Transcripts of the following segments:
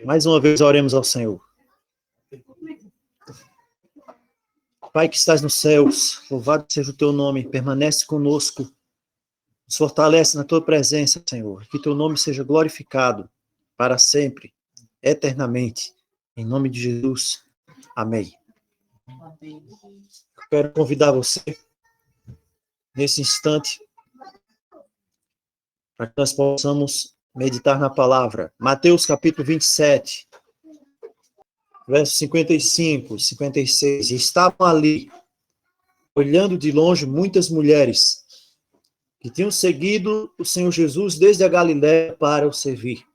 Mais uma vez oremos ao Senhor. Pai que estás nos céus, louvado seja o teu nome, permanece conosco, nos fortalece na tua presença, Senhor, que teu nome seja glorificado para sempre, eternamente, em nome de Jesus. Amém. Quero convidar você, nesse instante, para que nós possamos meditar na palavra. Mateus capítulo 27, versos 55 e 56. E estavam ali, olhando de longe, muitas mulheres que tinham seguido o Senhor Jesus desde a Galiléia para o servir.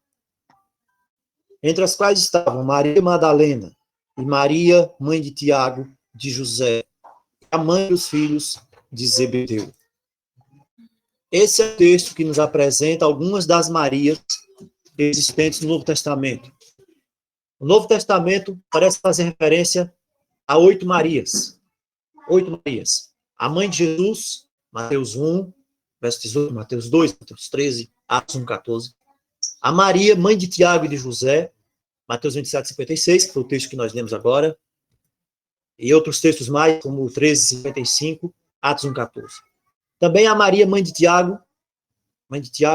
Entre as quais estavam Maria Madalena e Maria, mãe de Tiago, de José, a mãe dos filhos de Zebedeu. Esse é o texto que nos apresenta algumas das Marias existentes no Novo Testamento. O Novo Testamento parece fazer referência a 8 Marias. 8 Marias. A mãe de Jesus, Mateus 1, verso 18, Mateus 2, Mateus 13, Atos 1, 14. A Maria, mãe de Tiago e de José, Mateus 27, 56, que foi o texto que nós lemos agora. E outros textos mais, como o 13, 55, Atos 1, 14. Também a Maria, mãe de Tiago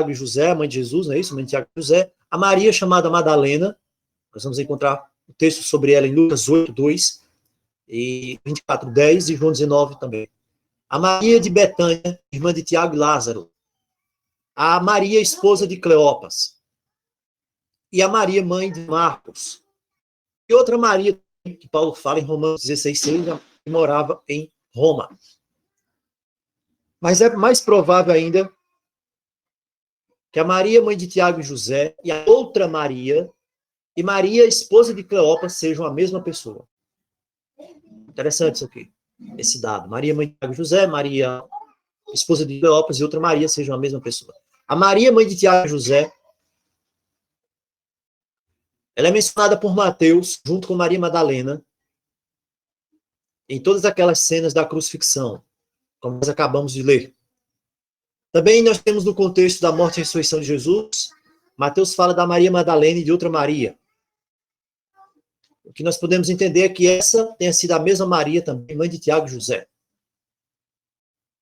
e José, mãe de Jesus, não é isso? Mãe de Tiago e José. A Maria, chamada Madalena, nós vamos encontrar o texto sobre ela em Lucas 8, 2, e 24, 10, e João 19 também. A Maria de Betânia, irmã de Tiago e Lázaro. A Maria, esposa de Cleopas. E a Maria, mãe de Marcos. E outra Maria, que Paulo fala em Romanos 16, 6, que morava em Roma. Mas é mais provável ainda que a Maria, mãe de Tiago e José, e a outra Maria, e Maria, esposa de Cleopas, sejam a mesma pessoa. Interessante isso aqui, esse dado. Maria, mãe de Tiago e José, Maria, esposa de Cleopas, e outra Maria sejam a mesma pessoa. A Maria, mãe de Tiago e José, ela é mencionada por Mateus, junto com Maria Madalena, em todas aquelas cenas da crucifixão, como nós acabamos de ler. Também nós temos no contexto da morte e ressurreição de Jesus, Mateus fala da Maria Madalena e de outra Maria. O que nós podemos entender é que essa tenha sido a mesma Maria também, mãe de Tiago e José.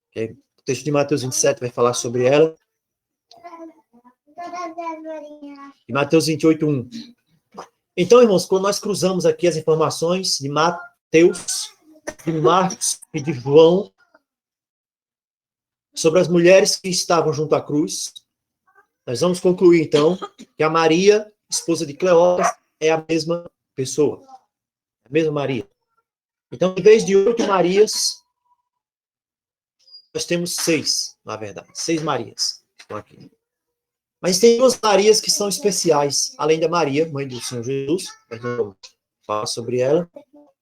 Okay? O texto de Mateus 27 vai falar sobre ela. E Mateus 28, 1. Então, irmãos, quando nós cruzamos aqui as informações de Mateus, de Marcos e de João, sobre as mulheres que estavam junto à cruz, nós vamos concluir, então, que a Maria, esposa de Cleópas, é a mesma pessoa. A mesma Maria. Então, em vez de 8 Marias, nós temos 6, na verdade. 6 Marias estão aqui. Mas tem 2 Marias que são especiais, além da Maria, mãe do Senhor Jesus, nós não vamos falar sobre ela.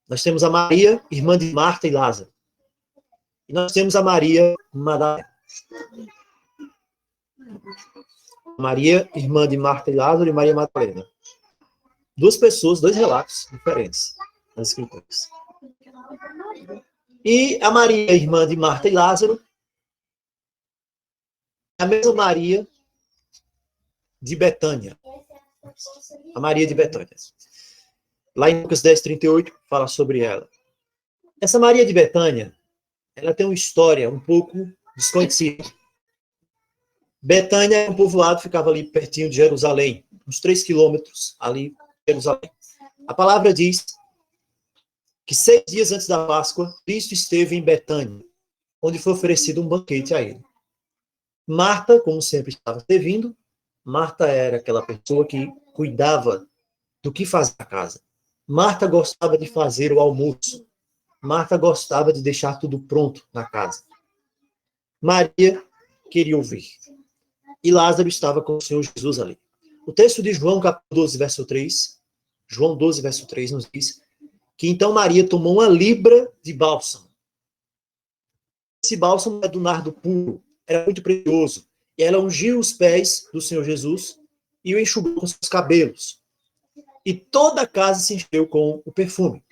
Nós temos a Maria, irmã de Marta e Lázaro. E nós temos a Maria Madalena. Maria, irmã de Marta e Lázaro, e Maria Madalena. 2 pessoas, 2 relatos diferentes nas escrituras. E a Maria, irmã de Marta e Lázaro, é a mesma Maria de Betânia. A Maria de Betânia. Lá em Lucas 10, 38, fala sobre ela. Essa Maria de Betânia, ela tem uma história um pouco desconhecida. Betânia é um povoado, ficava ali pertinho de Jerusalém, uns 3 quilômetros ali de Jerusalém. A palavra diz que 6 dias antes da Páscoa, Cristo esteve em Betânia, onde foi oferecido um banquete a ele. Marta, como sempre estava servindo, Marta era aquela pessoa que cuidava do que fazer na casa. Marta gostava de fazer o almoço. Marta gostava de deixar tudo pronto na casa. Maria queria ouvir. E Lázaro estava com o Senhor Jesus ali. O texto de João, capítulo 12, verso 3, João 12, verso 3, nos diz que então Maria tomou uma libra de bálsamo. Esse bálsamo é do nardo puro, era muito precioso. E ela ungiu os pés do Senhor Jesus e o enxugou com seus cabelos. E toda a casa se encheu com o perfume.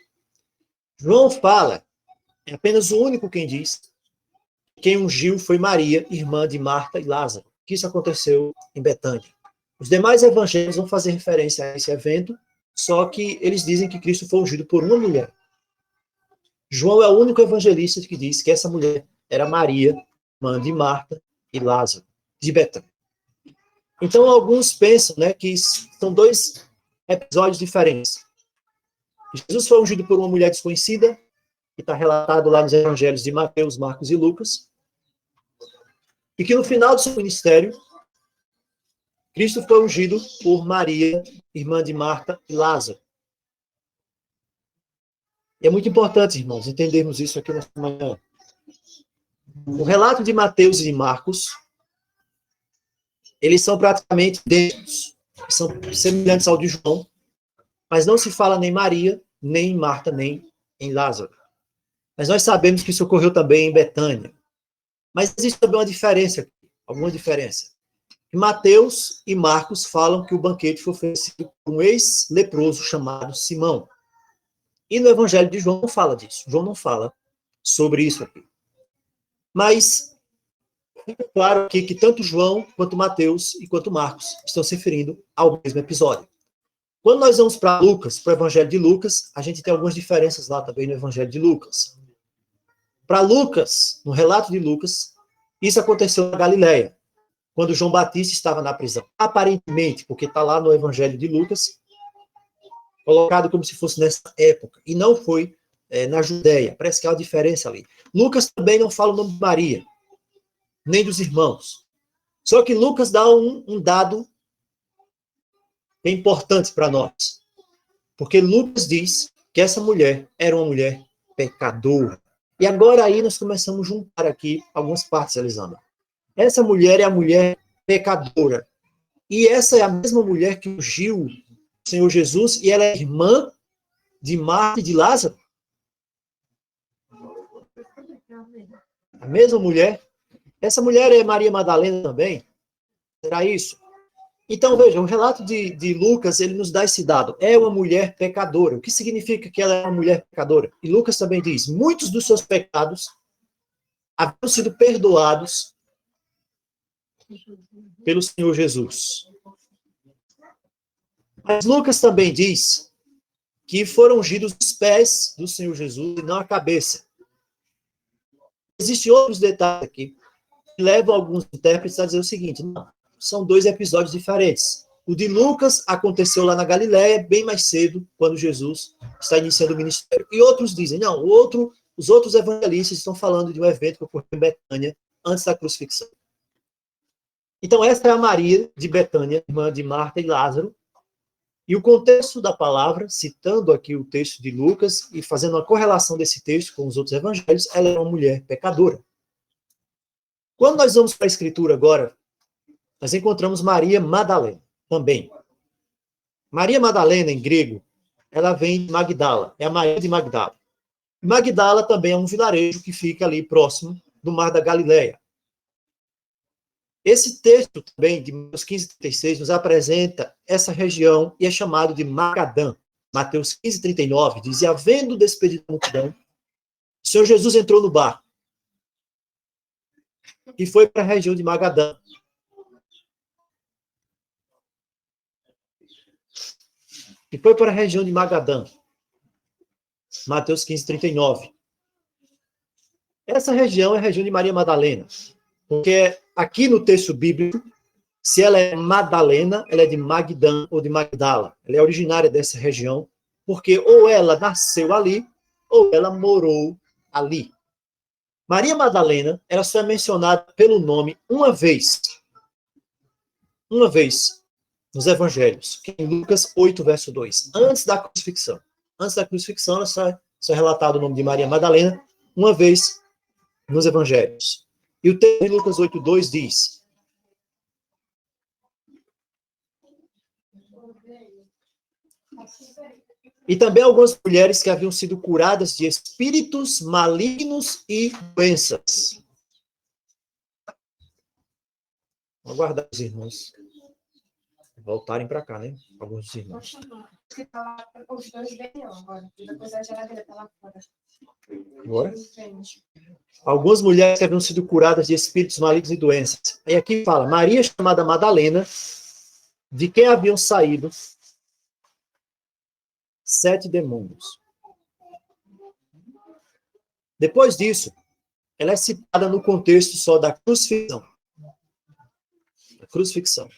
João fala, é apenas o único quem diz, quem ungiu foi Maria, irmã de Marta e Lázaro, que isso aconteceu em Betânia. Os demais evangelhos vão fazer referência a esse evento, só que eles dizem que Cristo foi ungido por uma mulher. João é o único evangelista que diz que essa mulher era Maria, mãe de Marta e Lázaro, de Betânia. Então, alguns pensam, né, que são dois episódios diferentes. Jesus foi ungido por uma mulher desconhecida, que está relatado lá nos evangelhos de Mateus, Marcos e Lucas, e que no final do seu ministério, Cristo foi ungido por Maria, irmã de Marta e Lázaro. E é muito importante, irmãos, entendermos isso aqui nesta manhã. O relato de Mateus e de Marcos, eles são praticamente idênticos, são semelhantes ao de João, mas não se fala nem Maria, nem em Marta, nem em Lázaro. Mas nós sabemos que isso ocorreu também em Betânia. Mas existe também uma diferença aqui, alguma diferença. Mateus e Marcos falam que o banquete foi oferecido por um ex-leproso chamado Simão. E no Evangelho de João não fala disso. João não fala sobre isso aqui. Mas fica claro aqui que tanto João, quanto Mateus e quanto Marcos estão se referindo ao mesmo episódio. Quando nós vamos para Lucas, para o Evangelho de Lucas, a gente tem algumas diferenças lá também no Evangelho de Lucas. Para Lucas, no relato de Lucas, isso aconteceu na Galileia, quando João Batista estava na prisão. Aparentemente, porque está lá no Evangelho de Lucas, colocado como se fosse nessa época, e não foi na Judéia. Parece que há uma diferença ali. Lucas também não fala o nome de Maria, nem dos irmãos. Só que Lucas dá um dado que é importante para nós. Porque Lucas diz que essa mulher era uma mulher pecadora. E agora aí nós começamos a juntar aqui algumas partes, Elisandra. Essa mulher é a mulher pecadora. E essa é a mesma mulher que ungiu o Senhor Jesus, e ela é irmã de Marta e de Lázaro. A mesma mulher. Essa mulher é Maria Madalena também. Será isso? Então, veja, o relato de Lucas, ele nos dá esse dado. É uma mulher pecadora. O que significa que ela é uma mulher pecadora? E Lucas também diz, muitos dos seus pecados haviam sido perdoados pelo Senhor Jesus. Mas Lucas também diz que foram ungidos os pés do Senhor Jesus e não a cabeça. Existem outros detalhes aqui que levam alguns intérpretes a dizer o seguinte, não, são dois episódios diferentes. O de Lucas aconteceu lá na Galileia, bem mais cedo, quando Jesus está iniciando o ministério. E outros dizem, não, os outros evangelistas estão falando de um evento que ocorreu em Betânia, antes da crucifixão. Então, essa é a Maria de Betânia, irmã de Marta e Lázaro. E o contexto da palavra, citando aqui o texto de Lucas e fazendo uma correlação desse texto com os outros evangelhos, ela é uma mulher pecadora. Quando nós vamos para a Escritura agora, nós encontramos Maria Madalena também. Maria Madalena, em grego, ela vem de Magdala, é a Maria de Magdala. Magdala também é um vilarejo que fica ali próximo do Mar da Galileia. Esse texto também, de Mateus 15:36, nos apresenta essa região e é chamado de Magadã. Mateus 15:39 diz, e havendo despedido a multidão, o Senhor Jesus entrou no barco e foi para a região de Magadã. E foi para a região de Magadã. Mateus 15:39. Essa região é a região de Maria Madalena. Porque aqui no texto bíblico, se ela é Madalena, ela é de Magdã ou de Magdala. Ela é originária dessa região, porque ou ela nasceu ali, ou ela morou ali. Maria Madalena, ela só é mencionada pelo nome uma vez nos evangelhos, que é em Lucas 8, verso 2, antes da crucifixão. Antes da crucifixão, ela só é relatado o nome de Maria Madalena uma vez nos evangelhos. E o texto de Lucas 8:2 diz, e também algumas mulheres que haviam sido curadas de espíritos malignos e doenças. Vamos aguardar os irmãos voltarem para cá, né? Alguns dos irmãos. Agora? Algumas mulheres que haviam sido curadas de espíritos malignos e doenças. E aqui fala, Maria, chamada Madalena, de quem haviam saído 7 demônios. Depois disso, ela é citada no contexto só da crucifixão. A crucifixão.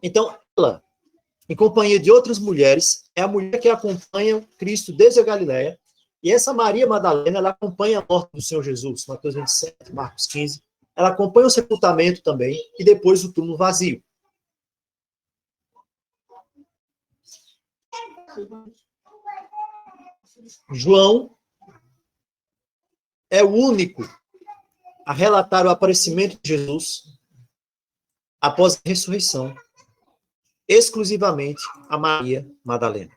Então, ela, em companhia de outras mulheres, é a mulher que acompanha Cristo desde a Galileia. E essa Maria Madalena, ela acompanha a morte do Senhor Jesus, Mateus 27, Marcos 15. Ela acompanha o sepultamento também e depois o túmulo vazio. João é o único a relatar o aparecimento de Jesus após a ressurreição, exclusivamente a Maria Madalena.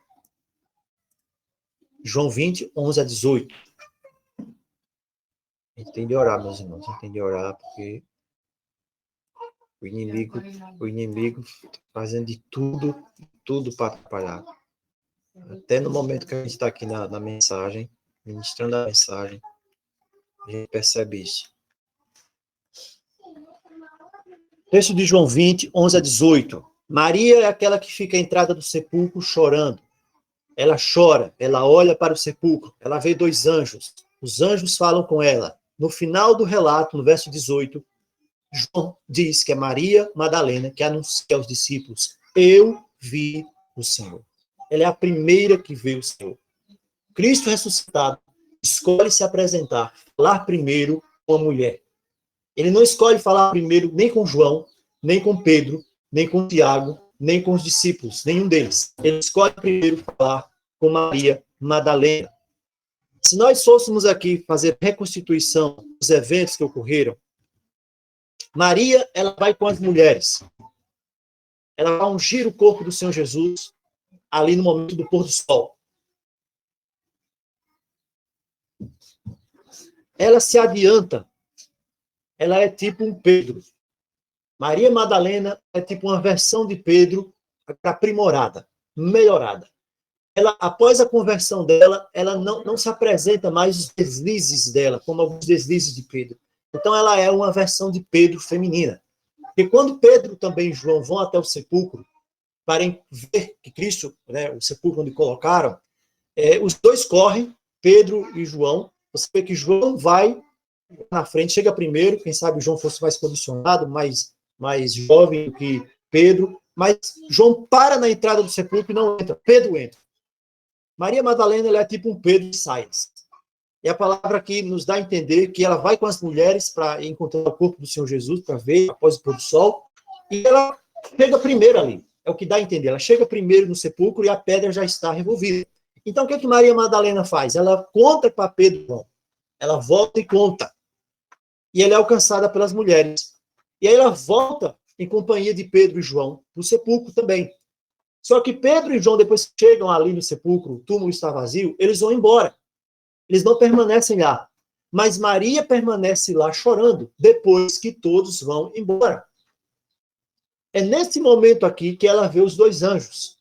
João 20, 11 a 18. A gente tem de orar, meus irmãos, a gente tem de orar, porque o inimigo fazendo de tudo para atrapalhar. Até no momento que a gente está aqui na mensagem, ministrando a mensagem, a gente percebe isso. Texto de João 20, 11 a 18. Maria é aquela que fica à entrada do sepulcro chorando. Ela chora, ela olha para o sepulcro, ela vê 2 anjos. Os anjos falam com ela. No final do relato, no verso 18, João diz que é Maria Madalena que anuncia aos discípulos: eu vi o Senhor. Ela é a primeira que vê o Senhor. Cristo ressuscitado escolhe se apresentar, falar primeiro com a mulher. Ele não escolhe falar primeiro nem com João, nem com Pedro, nem com Tiago, nem com os discípulos, nenhum deles. Ele escolhe primeiro falar com Maria Madalena. Se nós fôssemos aqui fazer reconstituição dos eventos que ocorreram, Maria, ela vai com as mulheres. Ela vai ungir o corpo do Senhor Jesus ali no momento do pôr do sol. Ela se adianta. Ela é tipo um Pedro. Maria Madalena é tipo uma versão de Pedro aprimorada, melhorada. Ela, após a conversão dela, ela não se apresenta mais os deslizes dela, como alguns deslizes de Pedro. Então, ela é uma versão de Pedro feminina. E quando Pedro também e João vão até o sepulcro, para ver que Cristo, né, o sepulcro onde colocaram, os dois correm, Pedro e João. Você vê que João vai na frente, chega primeiro, quem sabe João fosse mais posicionado, mais jovem do que Pedro, mas João para na entrada do sepulcro e não entra, Pedro entra. Maria Madalena, ela é tipo um Pedro de Sais. E a palavra aqui nos dá a entender que ela vai com as mulheres para encontrar o corpo do Senhor Jesus, para ver após o pôr do sol, e ela chega primeiro ali. É o que dá a entender. Ela chega primeiro no sepulcro e a pedra já está revolvida. Então, o que Maria Madalena faz? Ela conta para Pedro, ela volta e conta. E ela é alcançada pelas mulheres. E aí ela volta em companhia de Pedro e João para o sepulcro também. Só que Pedro e João, depois que chegam ali no sepulcro, o túmulo está vazio, eles vão embora. Eles não permanecem lá. Mas Maria permanece lá chorando, depois que todos vão embora. É nesse momento aqui que ela vê os 2 anjos.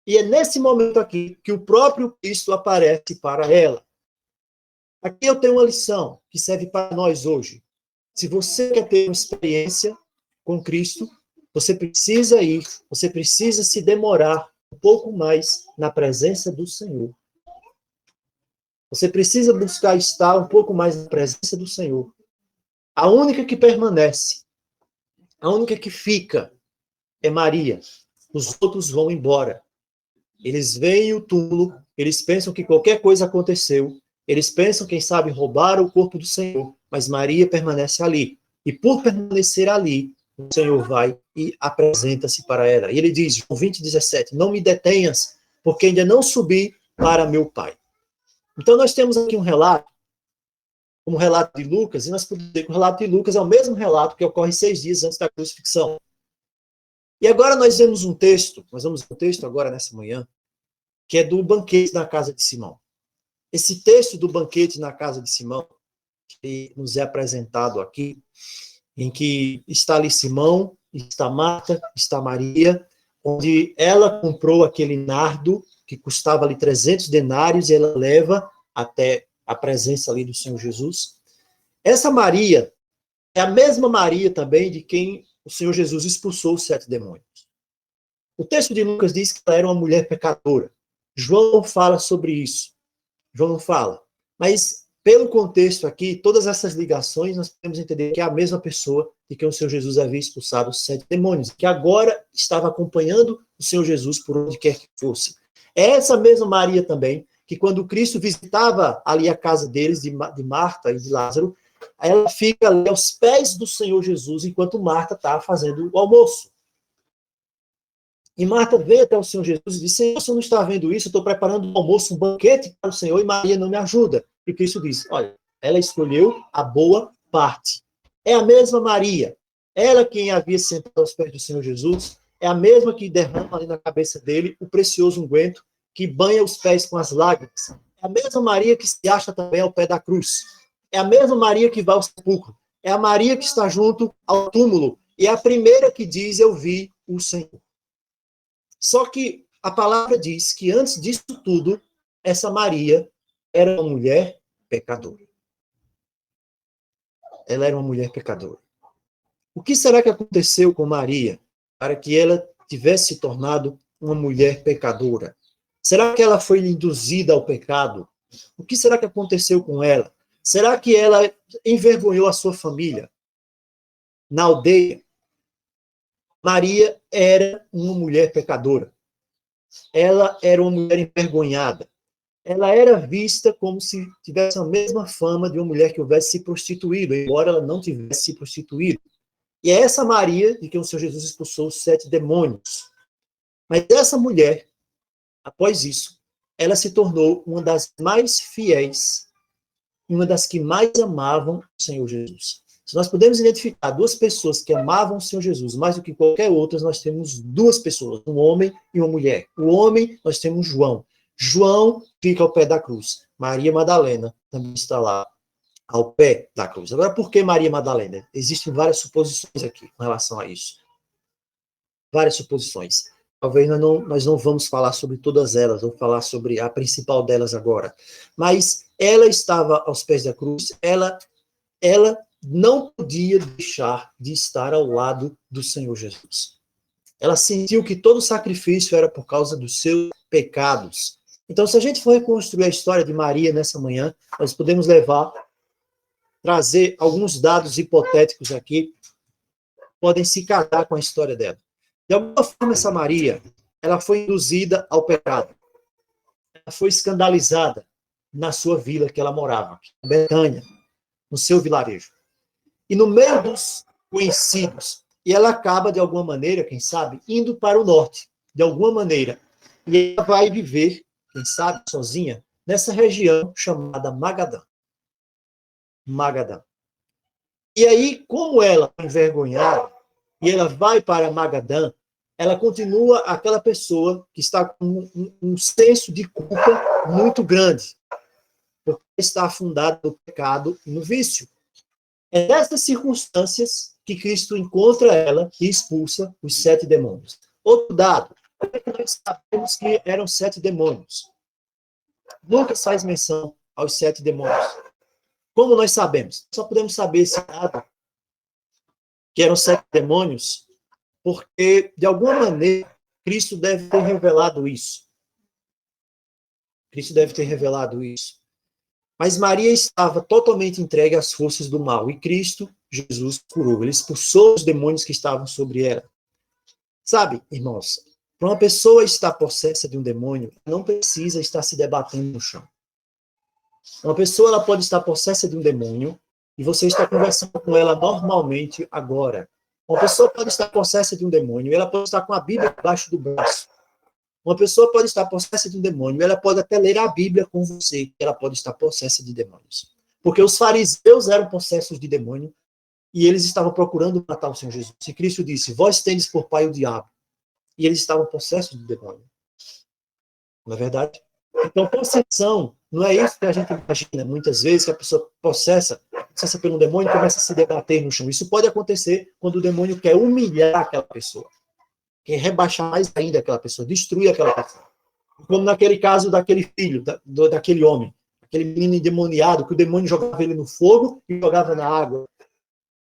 E é nesse momento aqui que o próprio Cristo aparece para ela. Aqui eu tenho uma lição que serve para nós hoje. Se você quer ter uma experiência com Cristo, você precisa se demorar um pouco mais na presença do Senhor. Você precisa buscar estar um pouco mais na presença do Senhor. A única que permanece, a única que fica é Maria. Os outros vão embora. Eles veem o túmulo, eles pensam que qualquer coisa aconteceu, eles pensam, quem sabe, roubaram o corpo do Senhor, mas Maria permanece ali. E por permanecer ali, o Senhor vai e apresenta-se para ela. E ele diz, João 20, 17, não me detenhas, porque ainda não subi para meu Pai. Então nós temos aqui um relato, como o relato de Lucas, e nós podemos dizer que o relato de Lucas é o mesmo relato que ocorre 6 dias antes da crucifixão. E agora nós vamos ver um texto agora nessa manhã, que é do banquete na casa de Simão. Esse texto do banquete na casa de Simão, que nos é apresentado aqui, em que está ali Simão, está Marta, está Maria, onde ela comprou aquele nardo que custava ali 300 denários e ela leva até a presença ali do Senhor Jesus. Essa Maria é a mesma Maria também de quem o Senhor Jesus expulsou os 7 demônios. O texto de Lucas diz que ela era uma mulher pecadora. João não fala sobre isso. João não fala. Mas, pelo contexto aqui, todas essas ligações, nós podemos entender que é a mesma pessoa de quem o Senhor Jesus havia expulsado os 7 demônios, que agora estava acompanhando o Senhor Jesus por onde quer que fosse. É essa mesma Maria também, que quando Cristo visitava ali a casa deles, de Marta e de Lázaro, ela fica ali aos pés do Senhor Jesus, enquanto Marta está fazendo o almoço. E Marta veio até o Senhor Jesus e disse: Senhor, você não está vendo isso? Eu estou preparando um almoço, um banquete para o Senhor, e Maria não me ajuda. E Cristo disse: olha, ela escolheu a boa parte. É a mesma Maria. Ela quem havia sentado aos pés do Senhor Jesus, é a mesma que derrama ali na cabeça dele o precioso unguento, que banha os pés com as lágrimas. É a mesma Maria que se acha também ao pé da cruz. É a mesma Maria que vai ao sepulcro. É a Maria que está junto ao túmulo. E é a primeira que diz: eu vi o Senhor. Só que a palavra diz que antes disso tudo, essa Maria era uma mulher pecadora. Ela era uma mulher pecadora. O que será que aconteceu com Maria para que ela tivesse se tornado uma mulher pecadora? Será que ela foi induzida ao pecado? O que será que aconteceu com ela? Será que ela envergonhou a sua família? Na aldeia, Maria era uma mulher pecadora. Ela era uma mulher envergonhada. Ela era vista como se tivesse a mesma fama de uma mulher que houvesse se prostituído, embora ela não tivesse se prostituído. E é essa Maria de quem o Senhor Jesus expulsou os 7 demônios. Mas essa mulher, após isso, ela se tornou uma das mais fiéis, uma das que mais amavam o Senhor Jesus. Se nós podemos identificar 2 pessoas que amavam o Senhor Jesus mais do que qualquer outra, nós temos 2 pessoas, um homem e uma mulher. O homem, nós temos João. João fica ao pé da cruz. Maria Madalena também está lá, ao pé da cruz. Agora, por que Maria Madalena? Existem várias suposições aqui com relação a isso. Várias suposições. Talvez nós não vamos falar sobre todas elas, vou falar sobre a principal delas agora. Mas ela estava aos pés da cruz, ela não podia deixar de estar ao lado do Senhor Jesus. Ela sentiu que todo sacrifício era por causa dos seus pecados. Então, se a gente for reconstruir a história de Maria nessa manhã, nós podemos trazer alguns dados hipotéticos aqui, podem se casar com a história dela. De alguma forma, essa Maria, ela foi induzida ao pecado. Ela foi escandalizada na sua vila que ela morava, em Betânia, no seu vilarejo. E no meio dos conhecidos, e ela acaba, de alguma maneira, quem sabe, indo para o norte, de alguma maneira. E ela vai viver, quem sabe, sozinha, nessa região chamada Magadã. Magadã. E aí, como ela é envergonhada, e ela vai para Magadã, ela continua aquela pessoa que está com um senso de culpa muito grande, porque está afundada no pecado e no vício. É nessas circunstâncias que Cristo encontra ela e expulsa os 7 demônios. Outro dado, nós sabemos que eram 7 demônios. Lucas faz menção aos 7 demônios. Como nós sabemos? Só podemos saber esse dado, que eram 7 demônios, porque, de alguma maneira, Cristo deve ter revelado isso. Cristo deve ter revelado isso. Mas Maria estava totalmente entregue às forças do mal. E Cristo, Jesus, curou. Ele expulsou os demônios que estavam sobre ela. Sabe, irmãos, para uma pessoa estar possessa de um demônio, não precisa estar se debatendo no chão. Uma pessoa ela pode estar possessa de um demônio e você está conversando com ela normalmente agora. Uma pessoa pode estar possessa de um demônio e ela pode estar com a Bíblia debaixo do braço. Uma pessoa pode estar possessa de um demônio, ela pode até ler a Bíblia com você, ela pode estar possessa de demônios. Porque os fariseus eram possessos de demônio e eles estavam procurando matar o Senhor Jesus. E Cristo disse: vós tendes por pai o diabo. E eles estavam possessos de demônio. Não é verdade? Então, possessão não é isso que a gente imagina muitas vezes, que a pessoa possessa pelo demônio e começa a se debater no chão. Isso pode acontecer quando o demônio quer humilhar aquela pessoa. Quer rebaixar mais ainda aquela pessoa, destruir aquela pessoa. Como naquele caso daquele filho, daquele homem, aquele menino endemoniado, que o demônio jogava ele no fogo e jogava na água.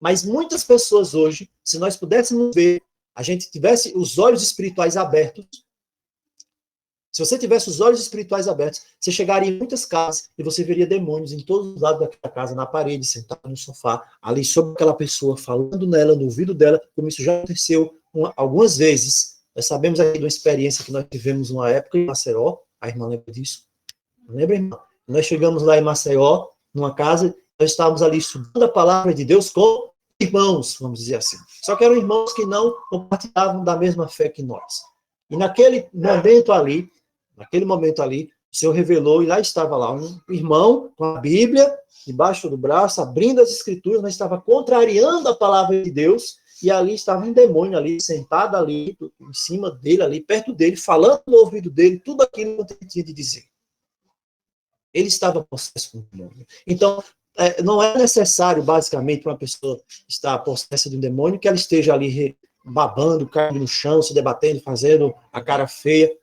Mas muitas pessoas hoje, se nós pudéssemos ver a gente tivesse os olhos espirituais abertos, se você tivesse os olhos espirituais abertos, você chegaria em muitas casas e você veria demônios em todos os lados daquela casa, na parede, sentado no sofá, ali sobre aquela pessoa, falando nela, no ouvido dela, como isso já aconteceu algumas vezes. Nós sabemos aqui de uma experiência que nós tivemos uma época em Maceió, a irmã lembra disso? Lembra, irmã? Nós chegamos lá em Maceió, numa casa, nós estávamos ali estudando a palavra de Deus com irmãos, vamos dizer assim. Só que eram irmãos que não compartilhavam da mesma fé que nós. E naquele momento ali, o Senhor revelou, e lá estava lá um irmão com a Bíblia debaixo do braço, abrindo as escrituras, mas estava contrariando a palavra de Deus, e ali estava um demônio ali, sentado ali, em cima dele, ali, perto dele, falando no ouvido dele, tudo aquilo que ele tinha de dizer. Ele estava possesso com o demônio. Então, não é necessário, basicamente, para uma pessoa estar possessa de um demônio, que ela esteja ali babando, caindo no chão, se debatendo, fazendo a cara feia.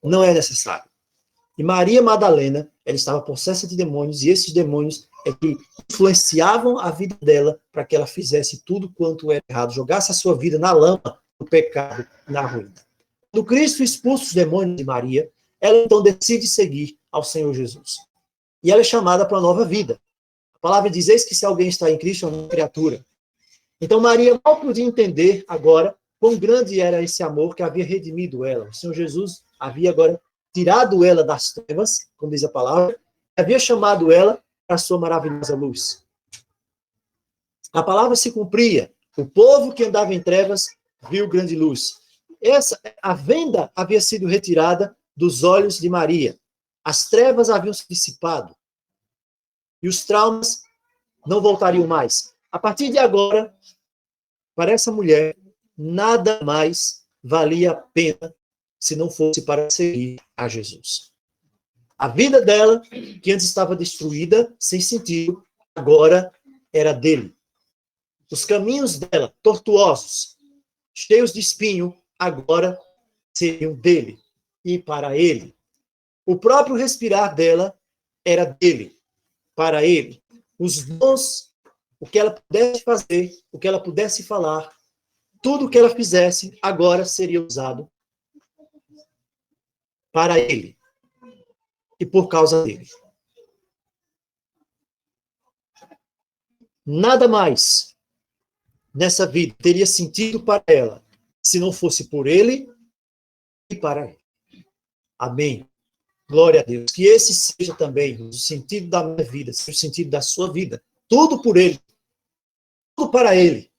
Não é necessário. E Maria Madalena, ela estava possessa de demônios, e esses demônios é que influenciavam a vida dela para que ela fizesse tudo quanto era errado, jogasse a sua vida na lama do pecado, na ruína. Quando Cristo expulsa os demônios de Maria, ela então decide seguir ao Senhor Jesus. E ela é chamada para uma nova vida. A palavra diz, eis que se alguém está em Cristo, é uma criatura. Então Maria mal podia entender agora quão grande era esse amor que havia redimido ela. O Senhor Jesus havia agora tirado ela das trevas, como diz a palavra, havia chamado ela para a sua maravilhosa luz. A palavra se cumpria. O povo que andava em trevas viu grande luz. A venda havia sido retirada dos olhos de Maria. As trevas haviam se dissipado. E os traumas não voltariam mais. A partir de agora, para essa mulher, nada mais valia a pena se não fosse para seguir a Jesus. A vida dela, que antes estava destruída, sem sentido, agora era dele. Os caminhos dela, tortuosos, cheios de espinho, agora seriam dele e para ele. O próprio respirar dela era dele, para ele. Os dons, o que ela pudesse fazer, o que ela pudesse falar, tudo o que ela fizesse, agora seria usado para ele e por causa dele. Nada mais nessa vida teria sentido para ela se não fosse por ele e para ele. Amém. Glória a Deus. Que esse seja também o sentido da minha vida, seja o sentido da sua vida. Tudo por ele. Tudo para ele.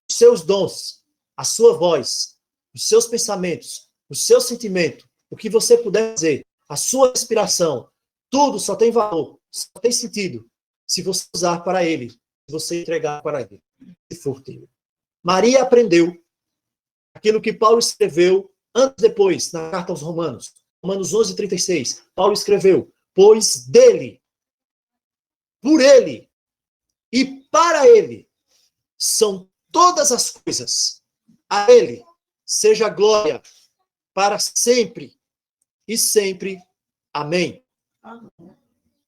Os seus dons, a sua voz, os seus pensamentos, o seu sentimento, o que você puder fazer, a sua respiração, tudo só tem valor, só tem sentido se você usar para ele, se você entregar para ele, se for teu. Maria aprendeu aquilo que Paulo escreveu anos depois, na carta aos Romanos. Romanos 11:36. Paulo escreveu, pois dele, por ele e para ele são todas as coisas. A ele seja glória para sempre e sempre. Amém.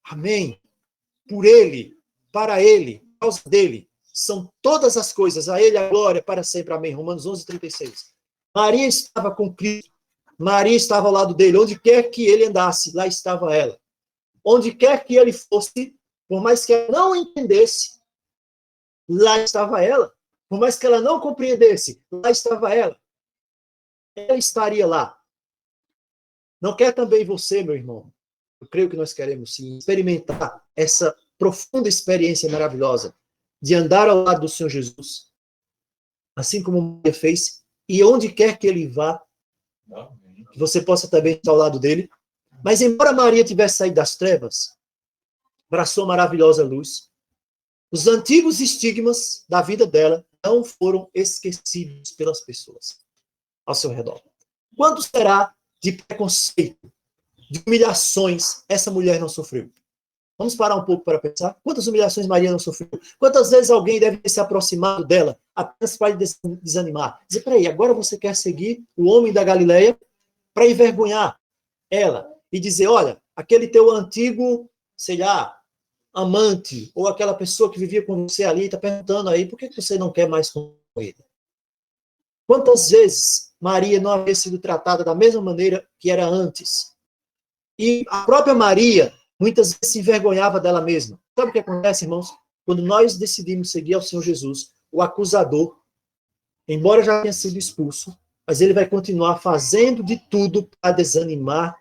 Amém. Por ele, para ele, por causa dele, são todas as coisas. A ele a glória para sempre. Amém. Romanos 11:36. Maria estava com Cristo. Maria estava ao lado dele. Onde quer que ele andasse, lá estava ela. Onde quer que ele fosse, por mais que ela não entendesse, lá estava ela. Por mais que ela não compreendesse, lá estava ela. Ela estaria lá. Não quer também você, meu irmão? Eu creio que nós queremos sim experimentar essa profunda experiência maravilhosa de andar ao lado do Senhor Jesus, assim como Maria fez, e onde quer que ele vá, que você possa também estar ao lado dele. Mas embora Maria tivesse saído das trevas para a sua maravilhosa luz, os antigos estigmas da vida dela não foram esquecidos pelas pessoas ao seu redor. Quanto será de preconceito, de humilhações essa mulher não sofreu? Vamos parar um pouco para pensar. Quantas humilhações Maria não sofreu? Quantas vezes alguém deve ter se aproximado dela apenas para desanimar? Dizer, peraí, agora você quer seguir o homem da Galileia para envergonhar ela e dizer, olha, aquele teu antigo, sei lá, amante, ou aquela pessoa que vivia com você ali, está perguntando aí, por que você não quer mais com ele? Quantas vezes Maria não havia sido tratada da mesma maneira que era antes? E a própria Maria, muitas vezes, se envergonhava dela mesma. Sabe o que acontece, irmãos? Quando nós decidimos seguir ao Senhor Jesus, o acusador, embora já tenha sido expulso, mas ele vai continuar fazendo de tudo para desanimar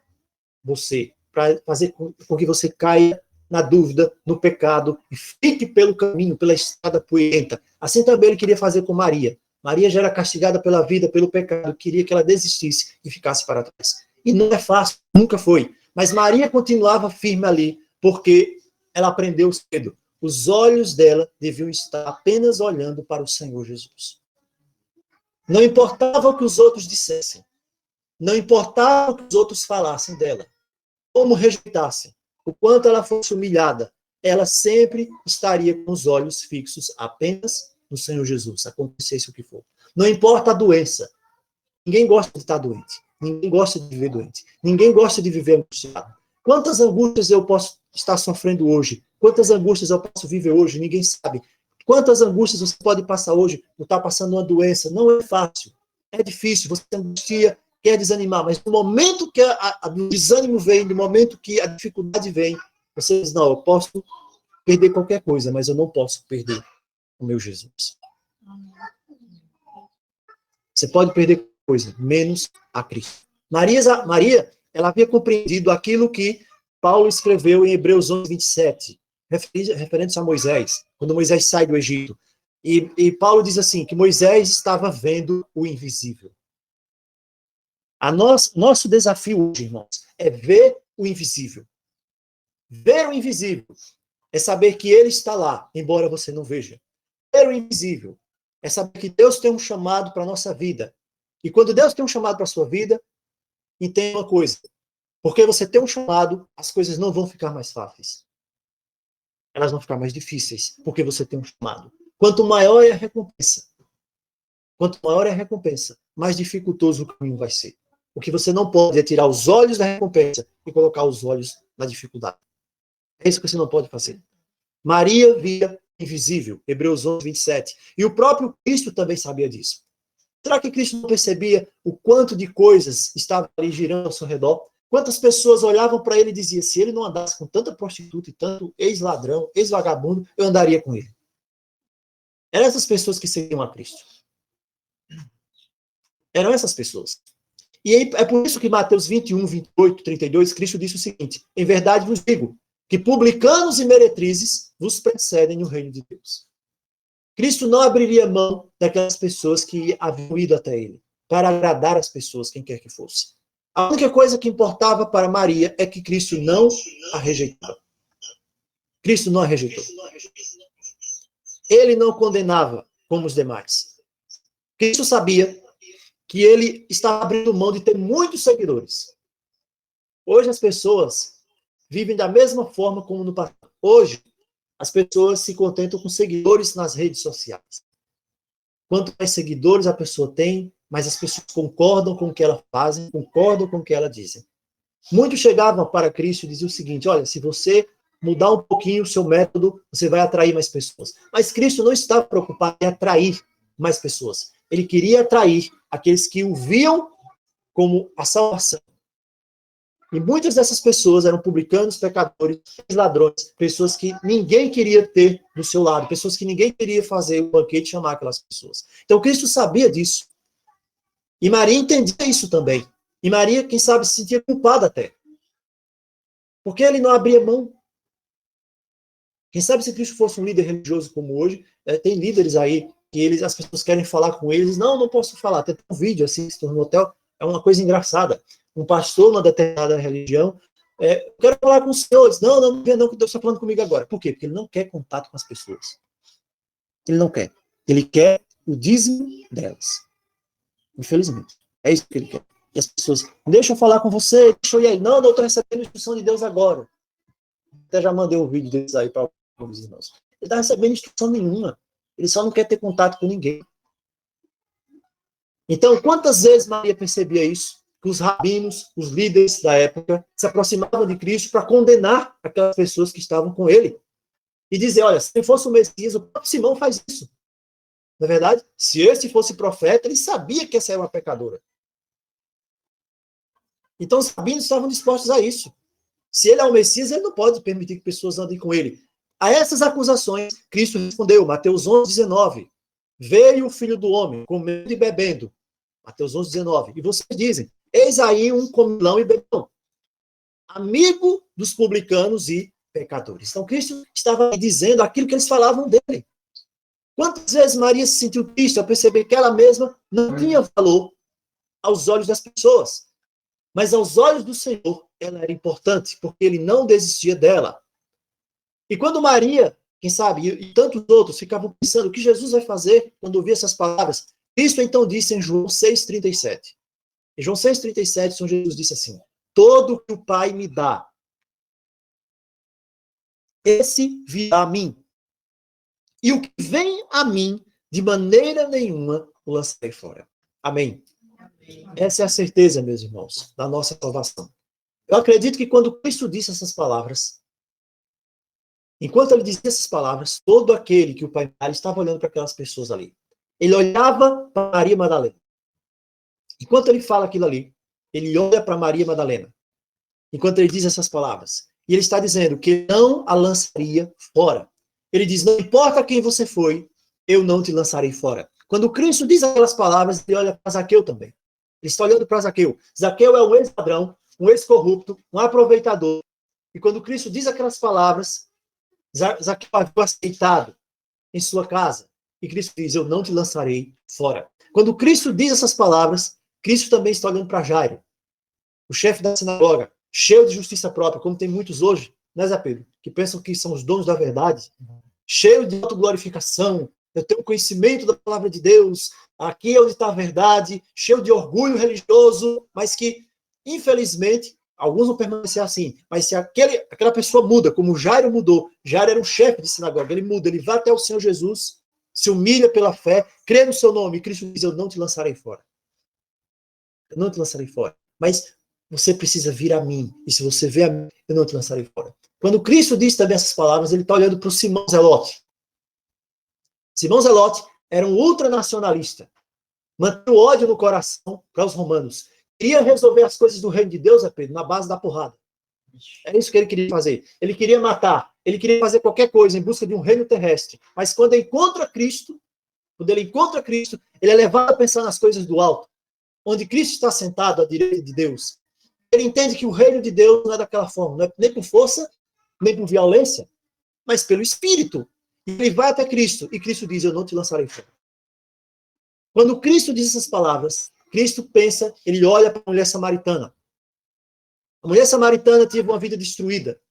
você, para fazer com que você caia na dúvida, no pecado, e fique pelo caminho, pela estrada poeirenta. Assim também ele queria fazer com Maria. Maria já era castigada pela vida, pelo pecado, queria que ela desistisse e ficasse para trás. E não é fácil, nunca foi. Mas Maria continuava firme ali, porque ela aprendeu cedo. Os olhos dela deviam estar apenas olhando para o Senhor Jesus. Não importava o que os outros dissessem. Não importava o que os outros falassem dela. Como rejeitassem. O quanto ela fosse humilhada. Ela sempre estaria com os olhos fixos apenas no Senhor Jesus. Acontecesse o que for. Não importa a doença. Ninguém gosta de estar doente. Ninguém gosta de viver doente. Ninguém gosta de viver angustiado. Quantas angústias eu posso estar sofrendo hoje? Quantas angústias eu posso viver hoje? Ninguém sabe. Quantas angústias você pode passar hoje por estar passando uma doença? Não é fácil. É difícil. Você angustia, quer desanimar. Mas no momento que o desânimo vem, no momento que a dificuldade vem, você diz, não, eu posso perder qualquer coisa, mas eu não posso perder o meu Jesus. Você pode perder coisa, menos a Cristo. Maria, ela havia compreendido aquilo que Paulo escreveu em Hebreus 11, 27, referente a Moisés, quando Moisés sai do Egito. E Paulo diz assim, que Moisés estava vendo o invisível. Nosso desafio hoje, irmãos, é ver o invisível. Ver o invisível é saber que ele está lá, embora você não veja. Ver o invisível é saber que Deus tem um chamado para a nossa vida. E quando Deus tem um chamado para a sua vida, entenda uma coisa. Porque você tem um chamado, as coisas não vão ficar mais fáceis. Elas vão ficar mais difíceis, porque você tem um chamado. Quanto maior é a recompensa, mais dificultoso o caminho vai ser. O que você não pode é tirar os olhos da recompensa e colocar os olhos na dificuldade. É isso que você não pode fazer. Maria via invisível, Hebreus 11, 27. E o próprio Cristo também sabia disso. Será que Cristo não percebia o quanto de coisas estavam ali girando ao seu redor? Quantas pessoas olhavam para ele e diziam, se ele não andasse com tanta prostituta e tanto ex-ladrão, ex-vagabundo, eu andaria com ele. Eram essas pessoas que seguiam a Cristo. Eram essas pessoas. E é por isso que Mateus 21, 28, 32, Cristo disse o seguinte, em verdade vos digo, que publicanos e meretrizes vos precedem no reino de Deus. Cristo não abriria mão daquelas pessoas que haviam ido até ele, para agradar as pessoas, quem quer que fosse. A única coisa que importava para Maria é que Cristo não a rejeitou. Cristo não a rejeitou. Ele não condenava como os demais. Cristo sabia que ele estava abrindo mão de ter muitos seguidores. Hoje as pessoas vivem da mesma forma como no passado. Hoje, as pessoas se contentam com seguidores nas redes sociais. Quanto mais seguidores a pessoa tem, mais as pessoas concordam com o que ela fazem, concordam com o que ela dizem. Muitos chegavam para Cristo e diziam o seguinte, olha, se você mudar um pouquinho o seu método, você vai atrair mais pessoas. Mas Cristo não estava preocupado em atrair mais pessoas. Ele queria atrair aqueles que o viam como a salvação. E muitas dessas pessoas eram publicanos, pecadores, ladrões, pessoas que ninguém queria ter do seu lado, pessoas que ninguém queria fazer o banquete e chamar aquelas pessoas. Então Cristo sabia disso. E Maria entendia isso também. E Maria, quem sabe, se sentia culpada até. Porque ele não abria mão. Quem sabe se Cristo fosse um líder religioso como hoje, tem líderes aí que as pessoas querem falar com eles, não posso falar. Tem um vídeo assim, se tornou no hotel, é uma coisa engraçada. Um pastor numa determinada religião, eu quero falar com os senhores. Não vem não, que Deus está falando comigo agora. Por quê? Porque ele não quer contato com as pessoas. Ele não quer. Ele quer o dízimo delas. Infelizmente. É isso que ele quer. E as pessoas, deixa eu falar com você, deixa eu ir aí. Não, estou recebendo a instrução de Deus agora. Até já mandei um vídeo desses aí para alguns irmãos. Ele está recebendo instrução nenhuma. Ele só não quer ter contato com ninguém. Então, quantas vezes Maria percebia isso? Que os rabinos, os líderes da época, se aproximavam de Cristo para condenar aquelas pessoas que estavam com ele. E dizer, olha, se fosse o Messias, o próprio Simão faz isso. Na verdade, se esse fosse profeta, ele sabia que essa era uma pecadora. Então, os rabinos estavam dispostos a isso. Se ele é o Messias, ele não pode permitir que pessoas andem com ele. A essas acusações, Cristo respondeu, Mateus 11:19. Veio o Filho do Homem, comendo e bebendo. Mateus 11:19. E vocês dizem, eis aí um comilão e bebão, amigo dos publicanos e pecadores. Então, Cristo estava dizendo aquilo que eles falavam dele. Quantas vezes Maria se sentiu triste ao perceber que ela mesma não tinha valor aos olhos das pessoas, mas aos olhos do Senhor ela era importante, porque ele não desistia dela. E quando Maria, quem sabe, e tantos outros ficavam pensando o que Jesus vai fazer quando ouvir essas palavras, Cristo então disse em João 6,37. Em João 6,37, São Jesus disse assim, todo que o Pai me dá, esse virá a mim. E o que vem a mim, de maneira nenhuma, o lançarei fora. Amém. Essa é a certeza, meus irmãos, da nossa salvação. Eu acredito que quando Cristo disse essas palavras, enquanto ele dizia essas palavras, todo aquele que o Pai me dá estava olhando para aquelas pessoas ali. Ele olhava para Maria Madalena. Enquanto ele fala aquilo ali, ele olha para Maria Madalena. Enquanto ele diz essas palavras. E ele está dizendo que não a lançaria fora. Ele diz, não importa quem você foi, eu não te lançarei fora. Quando Cristo diz aquelas palavras, ele olha para Zaqueu também. Ele está olhando para Zaqueu. Zaqueu é um ex-ladrão, um ex-corrupto, um aproveitador. E quando Cristo diz aquelas palavras, Zaqueu havia aceitado em sua casa. E Cristo diz, eu não te lançarei fora. Quando Cristo diz essas palavras, Cristo também está olhando para Jairo, o chefe da sinagoga, cheio de justiça própria, como tem muitos hoje, né, Zé Pedro? Que pensam que são os donos da verdade, cheio de autoglorificação, eu tenho conhecimento da palavra de Deus, aqui é onde está a verdade, cheio de orgulho religioso, mas que, infelizmente, alguns vão permanecer assim, mas se aquela pessoa muda, como Jairo mudou, Jairo era um chefe de sinagoga, ele muda, ele vai até o Senhor Jesus, se humilha pela fé, crê no seu nome, e Cristo diz, eu não te lançarei fora. Eu não te lançarei fora. Mas você precisa vir a mim, e se você vier a mim, eu não te lançarei fora. Quando Cristo diz também essas palavras, ele está olhando para o Simão Zelote. Simão Zelote era um ultranacionalista, manteve o ódio no coração para os romanos. Queria resolver as coisas do reino de Deus, Pedro, na base da porrada. É isso que ele queria fazer. Ele queria matar, ele queria fazer qualquer coisa em busca de um reino terrestre. Mas quando ele encontra Cristo, ele é levado a pensar nas coisas do alto, onde Cristo está sentado à direita de Deus. Ele entende que o reino de Deus não é daquela forma, não é nem por força, nem por violência, mas pelo Espírito. E ele vai até Cristo, e Cristo diz, eu não te lançarei fora. Quando Cristo diz essas palavras, Cristo pensa, ele olha para a mulher samaritana. A mulher samaritana teve uma vida destruída,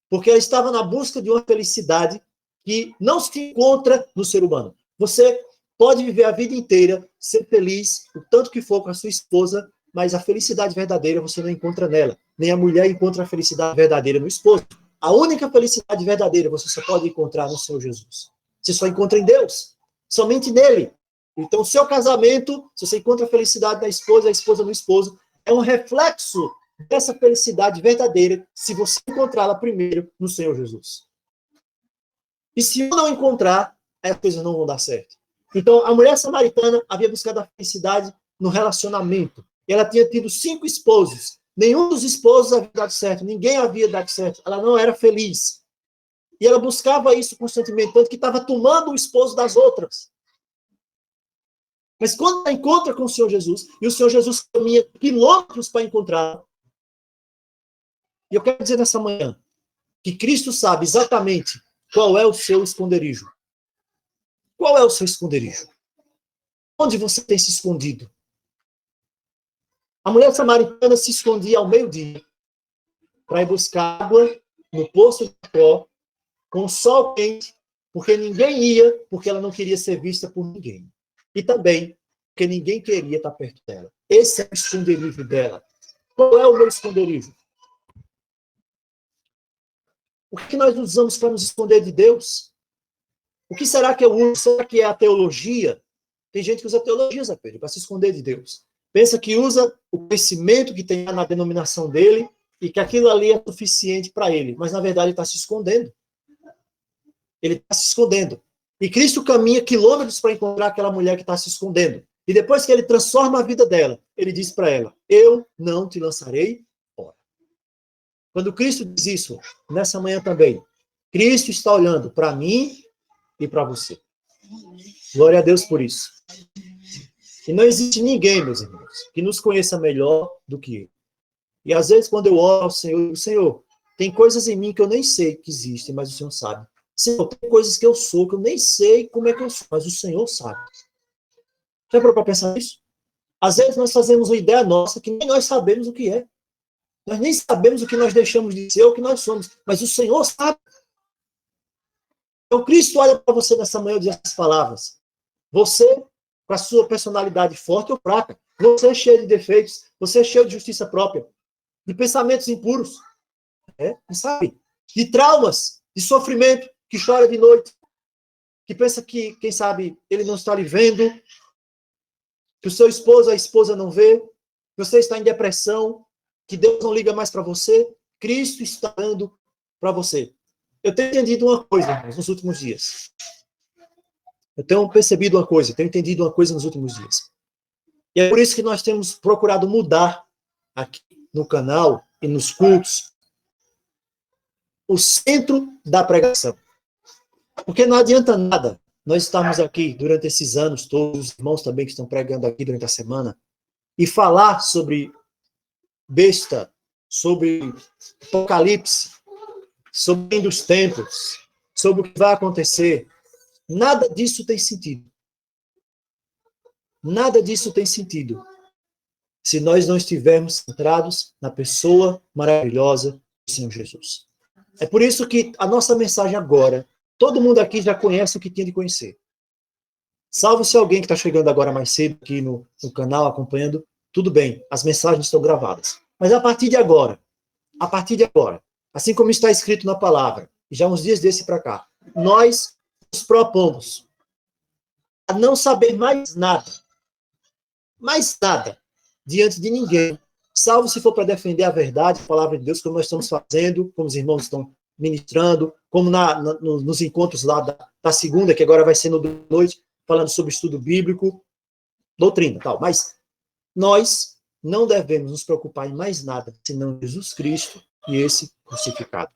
porque ela estava na busca de uma felicidade que não se encontra no ser humano. Você pode viver a vida inteira, ser feliz, o tanto que for com a sua esposa, mas a felicidade verdadeira você não encontra nela. Nem a mulher encontra a felicidade verdadeira no esposo. A única felicidade verdadeira você só pode encontrar no Senhor Jesus. Você só encontra em Deus, somente nele. Então, o seu casamento, se você encontra a felicidade na esposa, a esposa no esposo, é um reflexo dessa felicidade verdadeira, se você encontrá-la primeiro no Senhor Jesus. E se eu não encontrar, as coisas não vão dar certo. Então, a mulher samaritana havia buscado a felicidade no relacionamento. E ela tinha tido 5 esposos. Nenhum dos esposos havia dado certo. Ninguém havia dado certo. Ela não era feliz. E ela buscava isso constantemente, tanto que estava tomando o esposo das outras. Mas quando ela encontra com o Senhor Jesus, e o Senhor Jesus caminha quilômetros para encontrar, e eu quero dizer nessa manhã, que Cristo sabe exatamente qual é o seu esconderijo. Qual é o seu esconderijo? Onde você tem se escondido? A mulher samaritana se escondia ao meio-dia para ir buscar água no poço de Jacó, com o sol quente, porque ninguém ia, porque ela não queria ser vista por ninguém. E também porque ninguém queria estar perto dela. Esse é o esconderijo dela. Qual é o meu esconderijo? O que nós usamos para nos esconder de Deus? O que será que eu uso? Será que é a teologia? Tem gente que usa teologia, Zé Pedro, para se esconder de Deus. Pensa que usa o conhecimento que tem na denominação dele e que aquilo ali é suficiente para ele. Mas, na verdade, ele está se escondendo. Ele está se escondendo. E Cristo caminha quilômetros para encontrar aquela mulher que está se escondendo. E depois que ele transforma a vida dela, ele diz para ela, eu não te lançarei fora. Quando Cristo diz isso, nessa manhã também, Cristo está olhando para mim e para você. Glória a Deus por isso. E não existe ninguém, meus irmãos, que nos conheça melhor do que Ele. E às vezes, quando eu oro ao Senhor, eu digo, Senhor, tem coisas em mim que eu nem sei que existem, mas o Senhor sabe. Senhor, tem coisas que eu sou, que eu nem sei como é que eu sou, mas o Senhor sabe. Já parou para pensar nisso? Às vezes nós fazemos uma ideia nossa que nem nós sabemos o que é. Nós nem sabemos o que nós deixamos de ser ou o que nós somos, mas o Senhor sabe. Então Cristo olha para você nessa manhã e diz essas palavras. Você, com a sua personalidade forte ou fraca, você é cheio de defeitos, você é cheio de justiça própria, de pensamentos impuros, sabe? De traumas, de sofrimento, que chora de noite, que pensa que, quem sabe, ele não está lhe vendo, que o seu esposo, a esposa não vê, que você está em depressão, que Deus não liga mais para você. Cristo está dando para você. Eu tenho entendido uma coisa, irmãos, nos últimos dias. Eu tenho percebido uma coisa, tenho entendido uma coisa nos últimos dias. E é por isso que nós temos procurado mudar aqui no canal e nos cultos o centro da pregação. Porque não adianta nada nós estarmos aqui durante esses anos todos, os irmãos também que estão pregando aqui durante a semana, e falar sobre besta, sobre Apocalipse, sobre o fim dos tempos, sobre o que vai acontecer. Nada disso tem sentido. Nada disso tem sentido se nós não estivermos centrados na pessoa maravilhosa do Senhor Jesus. É por isso que a nossa mensagem agora, todo mundo aqui já conhece o que tinha de conhecer. Salvo se alguém que está chegando agora mais cedo aqui no canal, acompanhando, tudo bem, as mensagens estão gravadas. Mas a partir de agora, assim como está escrito na palavra, e já uns dias desse para cá, nós nos propomos a não saber mais nada, diante de ninguém, salvo se for para defender a verdade, a palavra de Deus, como nós estamos fazendo, como os irmãos estão ministrando, como nos encontros lá da segunda, que agora vai ser no noite, falando sobre estudo bíblico, doutrina e tal. Mas nós não devemos nos preocupar em mais nada, senão Jesus Cristo e esse crucificado.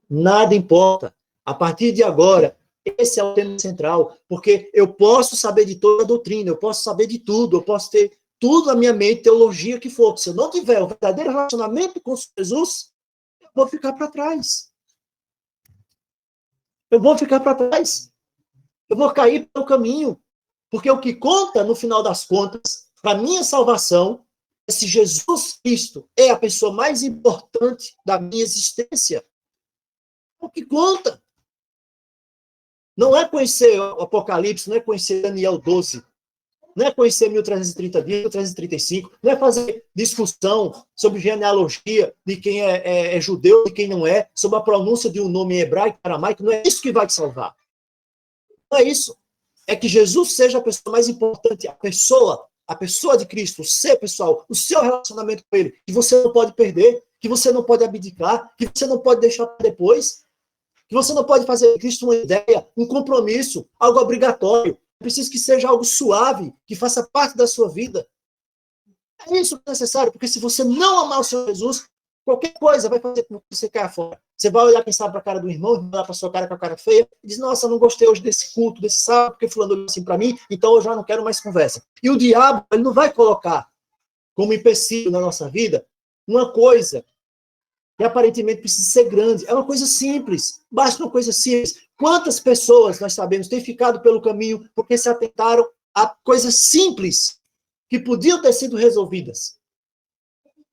Nada importa. A partir de agora, esse é o tema central, porque eu posso saber de toda a doutrina, eu posso saber de tudo, eu posso ter tudo na minha mente, teologia que for. Se eu não tiver um verdadeiro relacionamento com Jesus, eu vou ficar para trás. Eu vou ficar para trás. Eu vou cair pelo caminho. Porque o que conta, no final das contas, para minha salvação, é se Jesus Cristo é a pessoa mais importante da minha existência. O que conta. Não é conhecer o Apocalipse, não é conhecer Daniel 12, não é conhecer 1330 dias, 1335, não é fazer discussão sobre genealogia de quem é judeu e quem não é, sobre a pronúncia de um nome hebraico, aramaico, não é isso que vai te salvar. Não é isso. É que Jesus seja a pessoa mais importante, a pessoa de Cristo, o ser pessoal, o seu relacionamento com Ele, que você não pode perder, que você não pode abdicar, que você não pode deixar para depois, que você não pode fazer de Cristo uma ideia, um compromisso, algo obrigatório. É preciso que seja algo suave, que faça parte da sua vida. É isso que é necessário, porque se você não amar o Senhor Jesus, qualquer coisa vai fazer com que você caia fora. Você vai olhar, quem sabe, para a cara do irmão, vai olhar para a sua cara com a cara feia, e diz, nossa, não gostei hoje desse culto, desse sábado, porque fulano olhou assim para mim, então eu já não quero mais conversa. E o diabo, ele não vai colocar como empecilho na nossa vida uma coisa que aparentemente precisa ser grande. É uma coisa simples, basta uma coisa simples. Quantas pessoas, nós sabemos, têm ficado pelo caminho porque se atentaram a coisas simples que podiam ter sido resolvidas?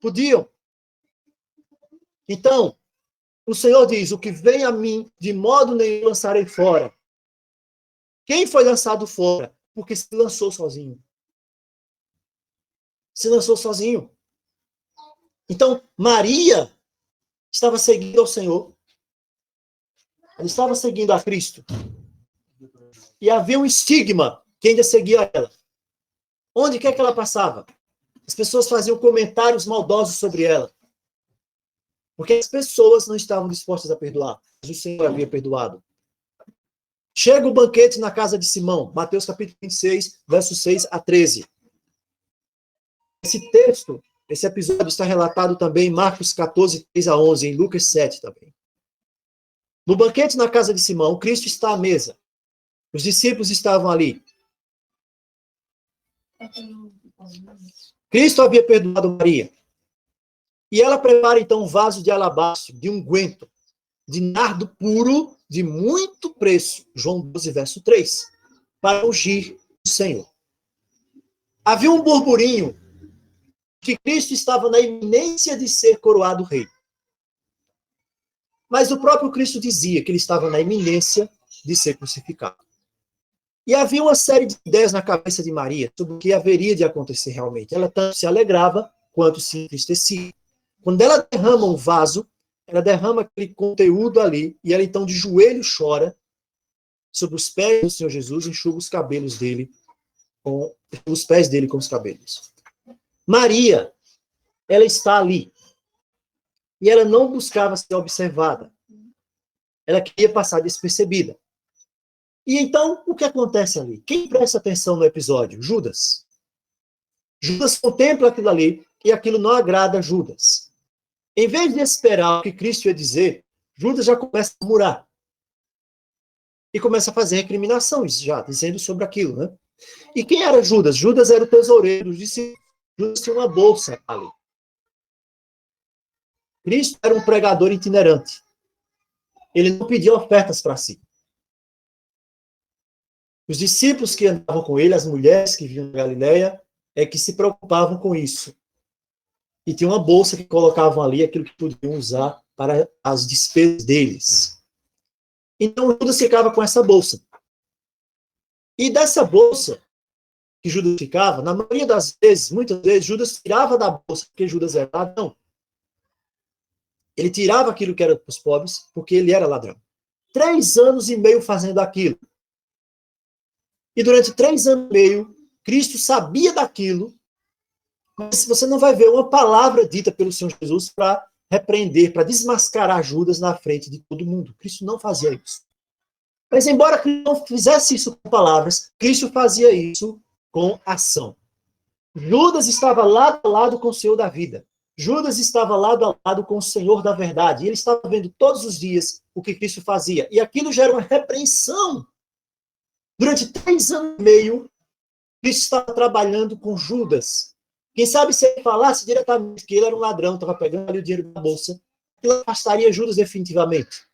Podiam. Então, o Senhor diz, o que vem a mim, de modo nenhum lançarei fora. Quem foi lançado fora? Porque se lançou sozinho. Se lançou sozinho. Então, Maria estava seguindo ao Senhor. Ela estava seguindo a Cristo. E havia um estigma que ainda seguia ela. Onde quer que ela passava? As pessoas faziam comentários maldosos sobre ela. Porque as pessoas não estavam dispostas a perdoar. Mas o Senhor havia perdoado. Chega o banquete na casa de Simão, Mateus capítulo 26, versos 6 a 13. Esse texto, esse episódio está relatado também em Marcos 14, 3 a 11, em Lucas 7 também. No banquete na casa de Simão, Cristo está à mesa. Os discípulos estavam ali. Cristo havia perdoado Maria. E ela prepara então um vaso de alabastro, de unguento, de nardo puro, de muito preço, João 12, verso 3, para ungir o Senhor. Havia um burburinho que Cristo estava na iminência de ser coroado rei. Mas o próprio Cristo dizia que ele estava na iminência de ser crucificado. E havia uma série de ideias na cabeça de Maria sobre o que haveria de acontecer realmente. Ela tanto se alegrava quanto se entristecia. Quando ela derrama um vaso, ela derrama aquele conteúdo ali, e ela então de joelho chora sobre os pés do Senhor Jesus, enxuga os cabelos dele, com os pés dele com os cabelos. Maria, ela está ali. E ela não buscava ser observada. Ela queria passar despercebida. E então, o que acontece ali? Quem presta atenção no episódio? Judas. Judas contempla aquilo ali e aquilo não agrada a Judas. Em vez de esperar o que Cristo ia dizer, Judas já começa a murmurar. E começa a fazer recriminações já, dizendo sobre aquilo, né? E quem era Judas? Judas era o tesoureiro dos discípulos. Judas tinha uma bolsa ali. Cristo era um pregador itinerante. Ele não pedia ofertas para si. Os discípulos que andavam com ele, as mulheres que vinham da Galileia, é que se preocupavam com isso. E tinha uma bolsa que colocavam ali, aquilo que podiam usar para as despesas deles. Então, Judas ficava com essa bolsa. E dessa bolsa que Judas ficava, na maioria das vezes, muitas vezes, Judas tirava da bolsa porque Judas era ladrão. Ele tirava aquilo que era para os pobres porque ele era ladrão. 3 anos e meio fazendo aquilo. E durante 3 anos e meio, Cristo sabia daquilo, mas você não vai ver uma palavra dita pelo Senhor Jesus para repreender, para desmascarar Judas na frente de todo mundo. Cristo não fazia isso. Mas embora Cristo não fizesse isso com palavras, Cristo fazia isso com ação. Judas estava lado a lado com o Senhor da vida. Judas estava lado a lado com o Senhor da verdade. E ele estava vendo todos os dias o que Cristo fazia. E aquilo gera uma repreensão. Durante 3 anos e meio, Cristo estava trabalhando com Judas. Quem sabe se ele falasse diretamente que ele era um ladrão, estava pegando ali o dinheiro da bolsa, ele afastaria Judas definitivamente.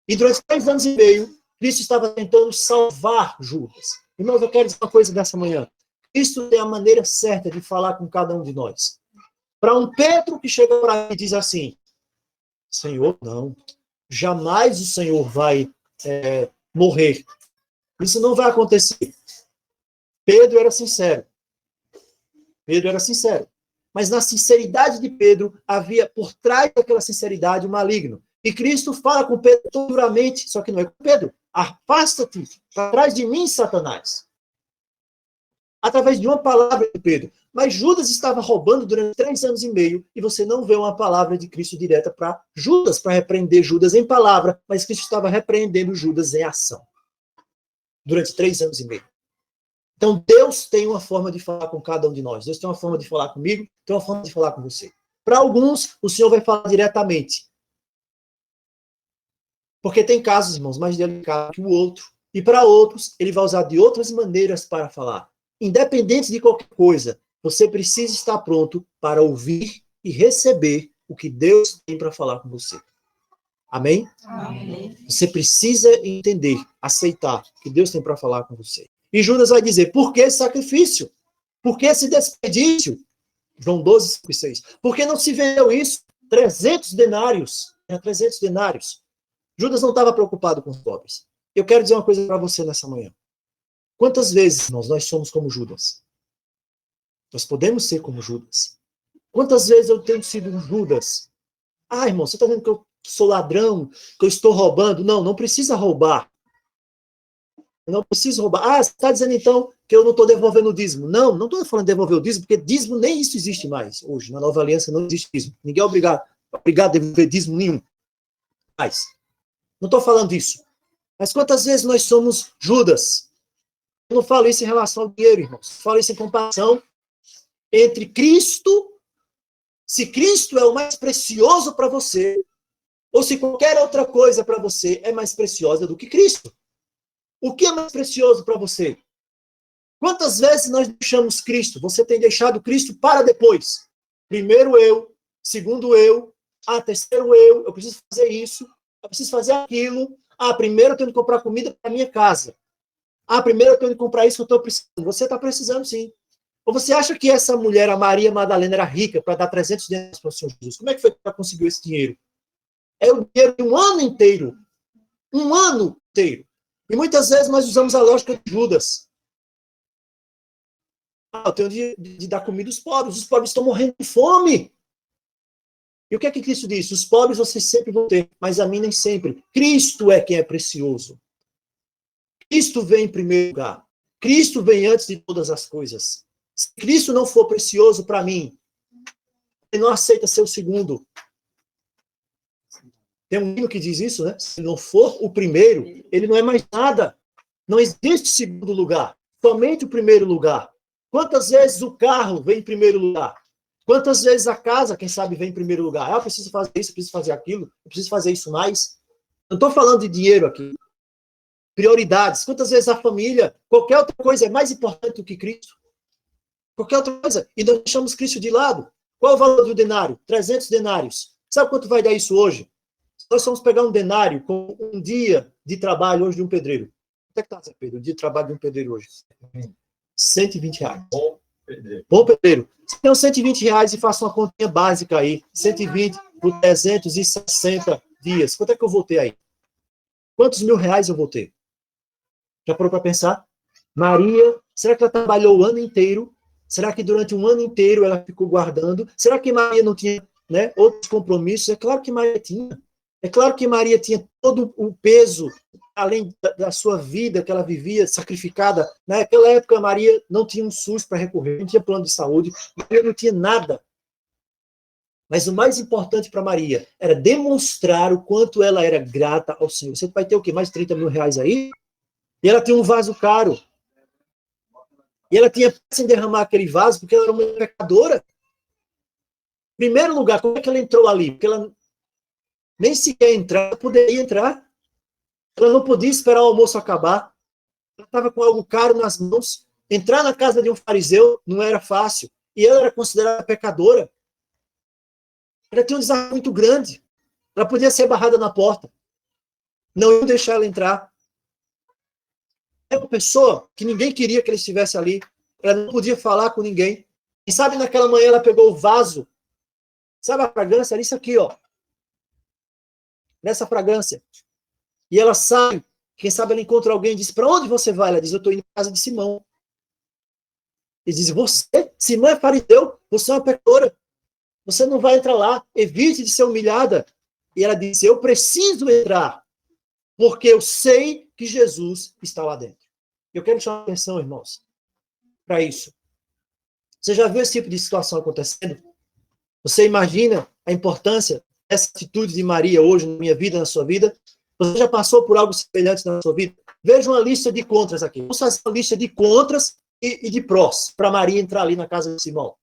E durante 3 anos e meio, Cristo estava tentando salvar Judas. Irmãos, eu quero dizer uma coisa nessa manhã. Cristo tem a maneira certa de falar com cada um de nós. Para um Pedro que chega para mim e diz assim, Senhor, não, jamais o Senhor vai morrer. Isso não vai acontecer. Pedro era sincero. Pedro era sincero. Mas na sinceridade de Pedro, havia por trás daquela sinceridade o maligno. E Cristo fala com Pedro duramente, só que não é com Pedro. Afasta-te para trás de mim, Satanás. Através de uma palavra de Pedro. Mas Judas estava roubando durante 3 anos e meio, e você não vê uma palavra de Cristo direta para Judas, para repreender Judas em palavra, mas Cristo estava repreendendo Judas em ação. Durante 3 anos e meio. Então, Deus tem uma forma de falar com cada um de nós. Deus tem uma forma de falar comigo, tem uma forma de falar com você. Para alguns, o Senhor vai falar diretamente. Porque tem casos, irmãos, mais delicados que o outro. E para outros, ele vai usar de outras maneiras para falar. Independente de qualquer coisa, você precisa estar pronto para ouvir e receber o que Deus tem para falar com você. Amém? Amém. Você precisa entender, aceitar o que Deus tem para falar com você. E Judas vai dizer, por que esse sacrifício? Por que esse desperdício? João 12, 5 e 6. Por que não se vendeu isso? 300 denários. 300 denários. Judas não estava preocupado com os pobres. Eu quero dizer uma coisa para você nessa manhã. Quantas vezes, irmãos, nós somos como Judas? Nós podemos ser como Judas. Quantas vezes eu tenho sido um Judas? Ah, irmão, você está dizendo que eu sou ladrão, que eu estou roubando? Não, não precisa roubar. Não preciso roubar. Ah, você está dizendo então que eu não estou devolvendo o dízimo. Não, não estou falando de devolver o dízimo, porque dízimo nem isso existe mais hoje. Na Nova Aliança não existe dízimo. Ninguém é obrigado a devolver dízimo nenhum. Mas, não estou falando disso. Mas quantas vezes nós somos Judas? Eu não falo isso em relação ao dinheiro, irmãos. Eu falo isso em comparação entre Cristo, se Cristo é o mais precioso para você, ou se qualquer outra coisa para você é mais preciosa do que Cristo. O que é mais precioso para você? Quantas vezes nós deixamos Cristo? Você tem deixado Cristo para depois. Primeiro eu, segundo eu, terceiro eu preciso fazer isso, eu preciso fazer aquilo. Primeiro eu tenho que comprar comida para minha casa. Primeiro eu tenho que comprar isso que eu estou precisando. Você está precisando, sim. Ou você acha que essa mulher, a Maria Madalena, era rica para dar 300 denários para o Senhor Jesus? Como é que foi que ela conseguiu esse dinheiro? É o dinheiro de um ano inteiro. Um ano inteiro. E muitas vezes nós usamos a lógica de Judas. Eu tenho de dar comida aos pobres. Os pobres estão morrendo de fome. E o que é que Cristo disse? Os pobres vocês sempre vão ter, mas a mim nem sempre. Cristo é quem é precioso. Cristo vem em primeiro lugar. Cristo vem antes de todas as coisas. Se Cristo não for precioso para mim, ele não aceita ser o segundo. Tem um hino que diz isso, né? Se não for o primeiro, ele não é mais nada. Não existe segundo lugar. Somente o primeiro lugar. Quantas vezes o carro vem em primeiro lugar? Quantas vezes a casa, quem sabe, vem em primeiro lugar? Eu preciso fazer isso, eu preciso fazer aquilo, eu preciso fazer isso mais. Não estou falando de dinheiro aqui. Prioridades. Quantas vezes a família, qualquer outra coisa é mais importante do que Cristo? Qualquer outra coisa. E nós deixamos Cristo de lado. Qual é o valor do denário? 300 denários. Sabe quanto vai dar isso hoje? Se nós vamos pegar um denário com um dia de trabalho hoje de um pedreiro. Quanto é que está, Zé Pedro? O dia de trabalho de um pedreiro hoje? 120 reais. Bom pedreiro. Você tem uns 120 reais e faça uma continha básica aí. 120 por 360 dias. Quanto é que eu vou ter aí? Quantos mil reais eu vou ter? Já parou para pensar? Maria, será que ela trabalhou o ano inteiro? Será que durante um ano inteiro ela ficou guardando? Será que Maria não tinha, né, outros compromissos? É claro que Maria tinha. É claro que Maria tinha todo o peso, além da sua vida que ela vivia, sacrificada. Naquela época, Maria não tinha um SUS para recorrer, não tinha plano de saúde, Maria não tinha nada. Mas o mais importante para Maria era demonstrar o quanto ela era grata ao Senhor. Você vai ter o quê? Mais 30 mil reais aí? E ela tinha um vaso caro. E ela tinha pressa em derramar aquele vaso porque ela era uma pecadora. Em primeiro lugar, como é que ela entrou ali? Porque ela nem sequer entrar, poderia entrar. Ela não podia esperar o almoço acabar. Ela estava com algo caro nas mãos. Entrar na casa de um fariseu não era fácil. E ela era considerada pecadora. Ela tinha um desafio muito grande. Ela podia ser barrada na porta. Não iam deixar ela entrar. É uma pessoa que ninguém queria que ele estivesse ali. Ela não podia falar com ninguém. E sabe, naquela manhã ela pegou o vaso. Sabe a fragrância? Era isso aqui, ó. Nessa fragrância. E ela sai. Quem sabe ela encontra alguém e diz, para onde você vai? Ela diz, eu estou indo para casa de Simão. Ele diz, você? Simão é fariseu? Você é uma pecadora. Você não vai entrar lá. Evite de ser humilhada. E ela disse, eu preciso entrar. Porque eu sei que Jesus está lá dentro. Eu quero chamar a atenção, irmãos, para isso. Você já viu esse tipo de situação acontecendo? Você imagina a importância dessa atitude de Maria hoje na minha vida, na sua vida? Você já passou por algo semelhante na sua vida? Veja uma lista de contras aqui. Vamos fazer uma lista de contras e de prós para Maria entrar ali na casa de Simão.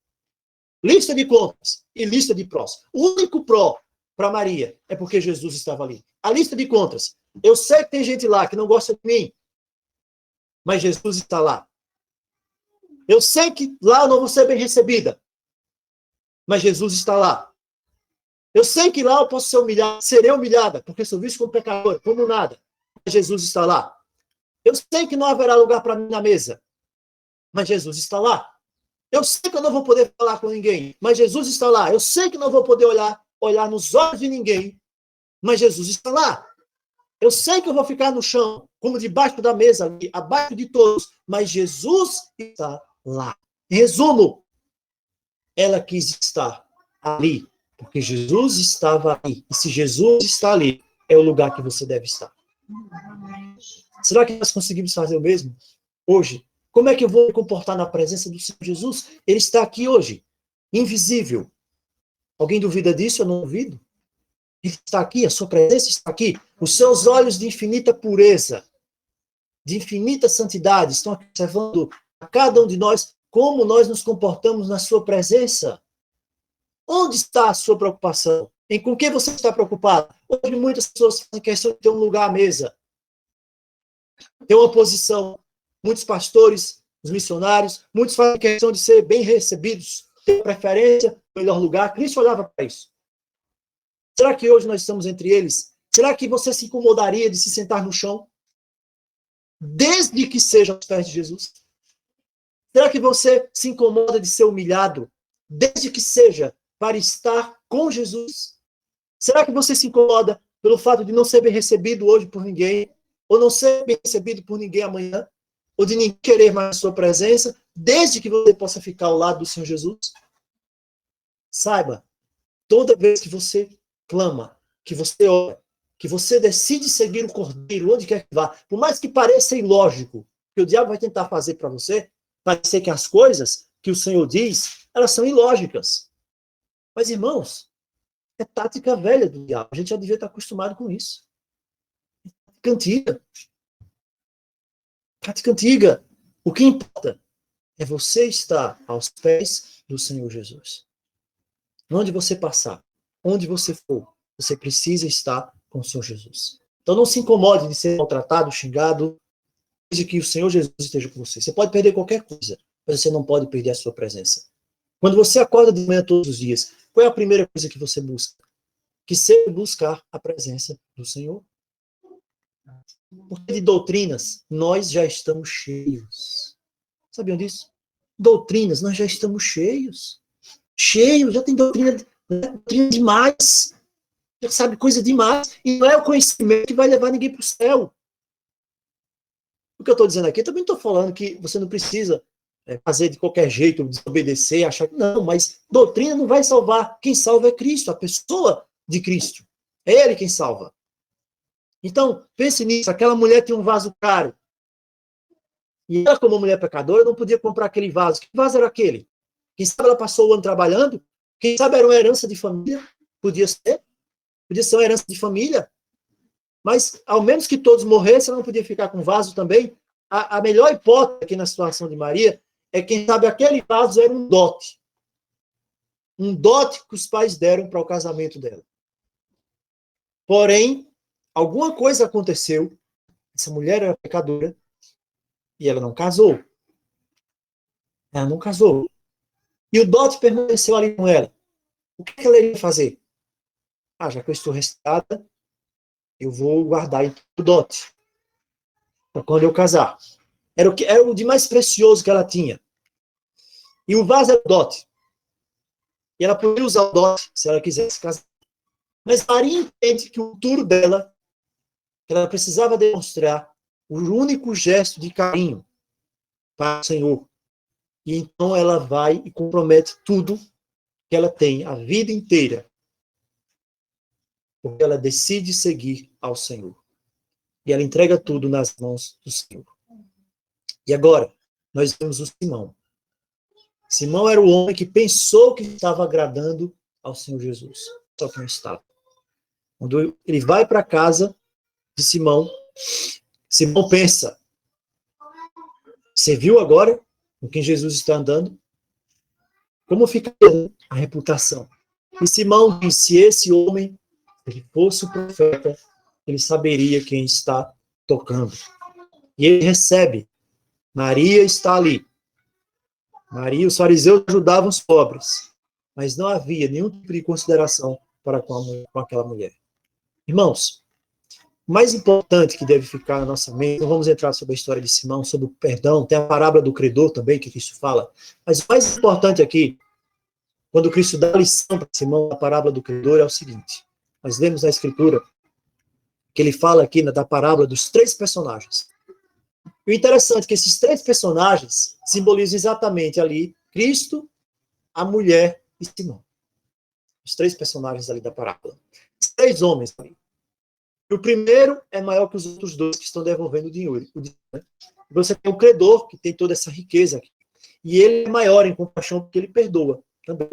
Lista de contras e lista de prós. O único pró para Maria é porque Jesus estava ali. A lista de contras. Eu sei que tem gente lá que não gosta de mim, mas Jesus está lá. Eu sei que lá eu não vou ser bem recebida, mas Jesus está lá. Eu sei que lá eu posso ser humilhada, serei humilhada, porque sou visto como pecador, como nada, mas Jesus está lá. Eu sei que não haverá lugar para mim na mesa, mas Jesus está lá. Eu sei que eu não vou poder falar com ninguém, mas Jesus está lá. Eu sei que não vou poder olhar nos olhos de ninguém, mas Jesus está lá. Eu sei que eu vou ficar no chão, como debaixo da mesa, ali, abaixo de todos, mas Jesus está lá. Em resumo, ela quis estar ali, porque Jesus estava ali. E se Jesus está ali, é o lugar que você deve estar. Será que nós conseguimos fazer o mesmo hoje? Como é que eu vou me comportar na presença do Senhor Jesus? Ele está aqui hoje, invisível. Alguém duvida disso? Eu não duvido. Ele está aqui, a sua presença está aqui. Os seus olhos de infinita pureza, de infinita santidade, estão observando a cada um de nós como nós nos comportamos na sua presença. Onde está a sua preocupação? Em com que você está preocupado? Hoje muitas pessoas fazem questão de ter um lugar à mesa, ter uma posição. Muitos pastores, os missionários, muitos fazem questão de ser bem recebidos, ter preferência, melhor lugar. Cristo olhava para isso. Será que hoje nós estamos entre eles? Será que você se incomodaria de se sentar no chão? Desde que seja aos pés de Jesus? Será que você se incomoda de ser humilhado? Desde que seja para estar com Jesus? Será que você se incomoda pelo fato de não ser bem recebido hoje por ninguém? Ou não ser bem recebido por ninguém amanhã? Ou de ninguém querer mais a sua presença? Desde que você possa ficar ao lado do Senhor Jesus? Saiba, toda vez que você clama, que você ora, que você decide seguir o Cordeiro, onde quer que vá, por mais que pareça ilógico, que o diabo vai tentar fazer para você, parecer que as coisas que o Senhor diz, elas são ilógicas. Mas, irmãos, é tática velha do diabo. A gente já devia estar acostumado com isso. Tática antiga. Tática antiga. O que importa é você estar aos pés do Senhor Jesus. Onde você passar, onde você for, você precisa estar com o Senhor Jesus. Então não se incomode de ser maltratado, xingado, desde que o Senhor Jesus esteja com você. Você pode perder qualquer coisa, mas você não pode perder a sua presença. Quando você acorda de manhã todos os dias, qual é a primeira coisa que você busca? Que seja buscar a presença do Senhor. Porque de doutrinas, nós já estamos cheios. Sabiam disso? Doutrinas, nós já estamos cheios. Cheios, já tem doutrina demais. Já sabe coisa demais. E não é o conhecimento que vai levar ninguém para o céu. O que eu estou dizendo aqui, eu também estou falando que você não precisa fazer de qualquer jeito, desobedecer, achar que não, mas doutrina não vai salvar. Quem salva é Cristo, a pessoa de Cristo. É Ele quem salva. Então, pense nisso. Aquela mulher tinha um vaso caro. E ela, como mulher pecadora, não podia comprar aquele vaso. Que vaso era aquele? Quem sabe ela passou o ano trabalhando? Quem sabe era uma herança de família? Podia ser. Podia ser uma herança de família. Mas, ao menos que todos morressem, ela não podia ficar com vaso também. A melhor hipótese aqui na situação de Maria é quem sabe aquele vaso era um dote. Um dote que os pais deram para o casamento dela. Porém, alguma coisa aconteceu. Essa mulher era pecadora e ela não casou. Ela não casou. E o dote permaneceu ali com ela. O que ela iria fazer? Já que eu estou restaurada, eu vou guardar o dote para quando eu casar. Era o de mais precioso que ela tinha. E o vaso era o dote. E ela podia usar o dote se ela quisesse casar. Mas Maria entende que o futuro dela, que ela precisava demonstrar o único gesto de carinho para o Senhor. E então ela vai e compromete tudo que ela tem, a vida inteira. Porque ela decide seguir ao Senhor. E ela entrega tudo nas mãos do Senhor. E agora, nós vemos o Simão. Simão era o homem que pensou que estava agradando ao Senhor Jesus. Só que não estava. Quando ele vai para a casa de Simão, Simão pensa, você viu agora com quem Jesus está andando? Como fica a reputação? E Simão disse, se esse homem ele fosse o profeta, ele saberia quem está tocando. E ele recebe. Maria está ali. Maria, os fariseus ajudavam os pobres, mas não havia nenhum tipo de consideração para com aquela mulher. Irmãos, o mais importante que deve ficar na nossa mente, não vamos entrar sobre a história de Simão, sobre o perdão, tem a parábola do credor também, que Cristo fala, mas o mais importante aqui, quando Cristo dá a lição para Simão, a parábola do credor, é o seguinte, nós lemos na Escritura, que ele fala aqui da parábola dos 3 personagens. E o interessante é que esses 3 personagens simbolizam exatamente ali Cristo, a mulher e Simão. Os 3 personagens ali da parábola. Os 3 homens ali. E o primeiro é maior que os outros 2 que estão devolvendo o dinheiro. Né? Você tem o credor, que tem toda essa riqueza aqui. E ele é maior em compaixão porque ele perdoa também.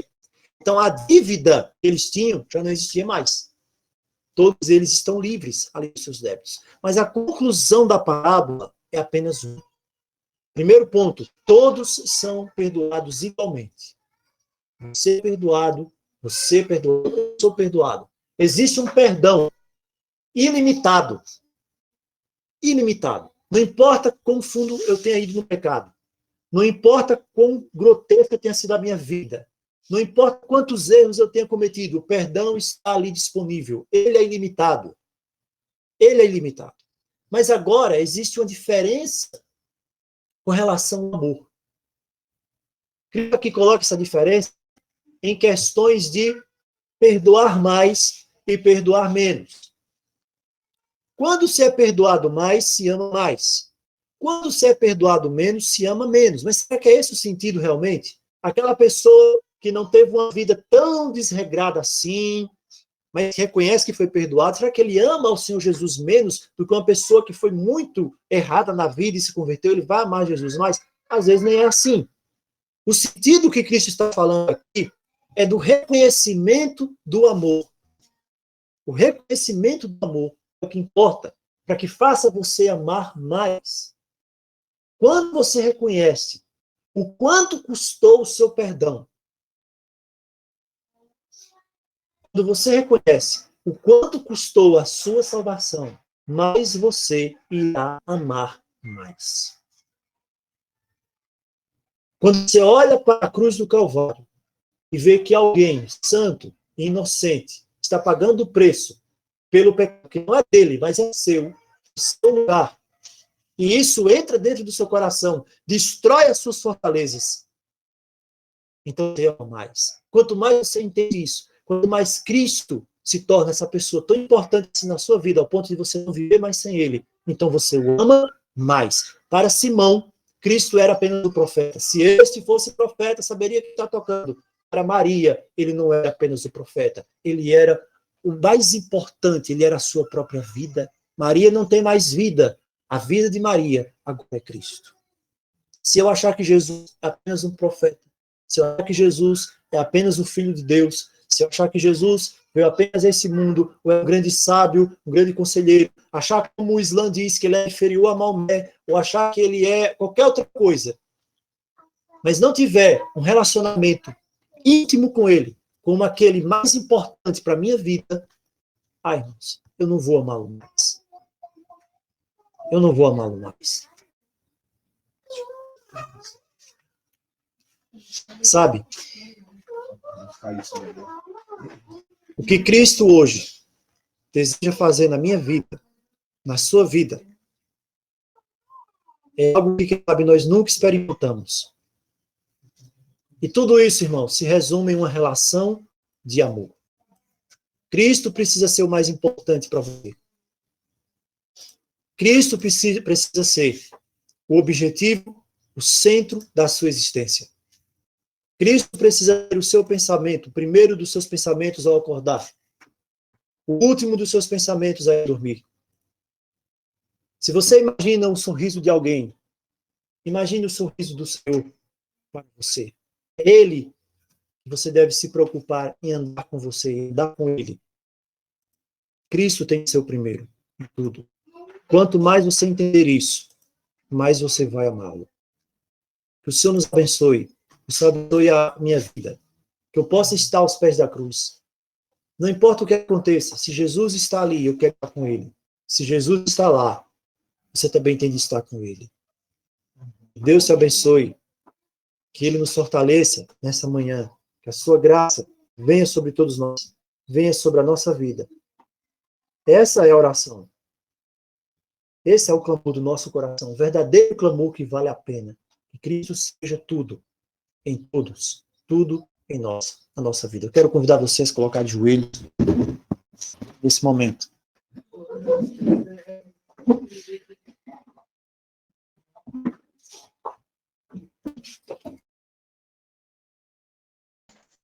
Então a dívida que eles tinham já não existia mais. Todos eles estão livres ali dos seus débitos. Mas a conclusão da parábola é apenas uma. Primeiro ponto, todos são perdoados igualmente. Você é perdoado, você é perdoado, eu sou perdoado. Existe um perdão ilimitado. Ilimitado. Não importa quão fundo eu tenha ido no pecado. Não importa quão grotesca tenha sido a minha vida. Não importa quantos erros eu tenha cometido. O perdão está ali disponível. Ele é ilimitado. Ele é ilimitado. Mas agora existe uma diferença com relação ao amor. Cristo aqui coloca essa diferença em questões de perdoar mais e perdoar menos. Quando se é perdoado mais, se ama mais. Quando se é perdoado menos, se ama menos. Mas será que é esse o sentido realmente? Aquela pessoa que não teve uma vida tão desregrada assim, mas reconhece que foi perdoado, será que ele ama ao Senhor Jesus menos do que uma pessoa que foi muito errada na vida e se converteu? Ele vai amar Jesus mais? Às vezes nem é assim. O sentido que Cristo está falando aqui é do reconhecimento do amor. O reconhecimento do amor é o que importa, para que faça você amar mais. Quando você reconhece o quanto custou o seu perdão, quando você reconhece o quanto custou a sua salvação, mais você irá amar mais. Quando você olha para a cruz do Calvário e vê que alguém santo e inocente está pagando o preço pelo pecado, que não é dele, mas é seu, no seu lugar, e isso entra dentro do seu coração, destrói as suas fortalezas, então você ama mais. Quanto mais você entende isso, quanto mais Cristo se torna essa pessoa tão importante assim na sua vida, ao ponto de você não viver mais sem ele, então você o ama mais. Para Simão, Cristo era apenas o profeta. Se este fosse profeta, saberia que está tocando. Para Maria, ele não era apenas o profeta, ele era o mais importante, ele era a sua própria vida. Maria não tem mais vida. A vida de Maria agora é Cristo. Se eu achar que Jesus é apenas um profeta, se eu achar que Jesus é apenas o Filho de Deus, se eu achar que Jesus veio apenas a esse mundo, ou é um grande sábio, um grande conselheiro, achar que, como o Islã diz, que ele é inferior a Maomé, ou achar que ele é qualquer outra coisa, mas não tiver um relacionamento íntimo com ele, como aquele mais importante para a minha vida, ai, irmãos, eu não vou amá-lo mais. Eu não vou amá-lo mais. Sabe? O que Cristo hoje deseja fazer na minha vida, na sua vida, é algo que, quem sabe, nós nunca experimentamos. E tudo isso, irmão, se resume em uma relação de amor. Cristo precisa ser o mais importante para você. Cristo precisa ser o objetivo, o centro da sua existência. Cristo precisa ser o seu pensamento, o primeiro dos seus pensamentos ao acordar, o último dos seus pensamentos ao dormir. Se você imagina o sorriso de alguém, imagine o sorriso do Senhor para você. É Ele que você deve se preocupar em andar com você, em andar com Ele. Cristo tem que ser o primeiro em tudo. Quanto mais você entender isso, mais você vai amá-lo. Que o Senhor nos abençoe. Que o Senhor abençoe a minha vida. Que eu possa estar aos pés da cruz. Não importa o que aconteça, se Jesus está ali, eu quero estar com Ele. Se Jesus está lá, você também tem de estar com Ele. Deus te abençoe. Que Ele nos fortaleça nessa manhã. Que a sua graça venha sobre todos nós. Venha sobre a nossa vida. Essa é a oração. Esse é o clamor do nosso coração. O verdadeiro clamor que vale a pena. Que Cristo seja tudo em todos. Tudo em nós, na nossa vida. Eu quero convidar vocês a colocar de joelhos nesse momento.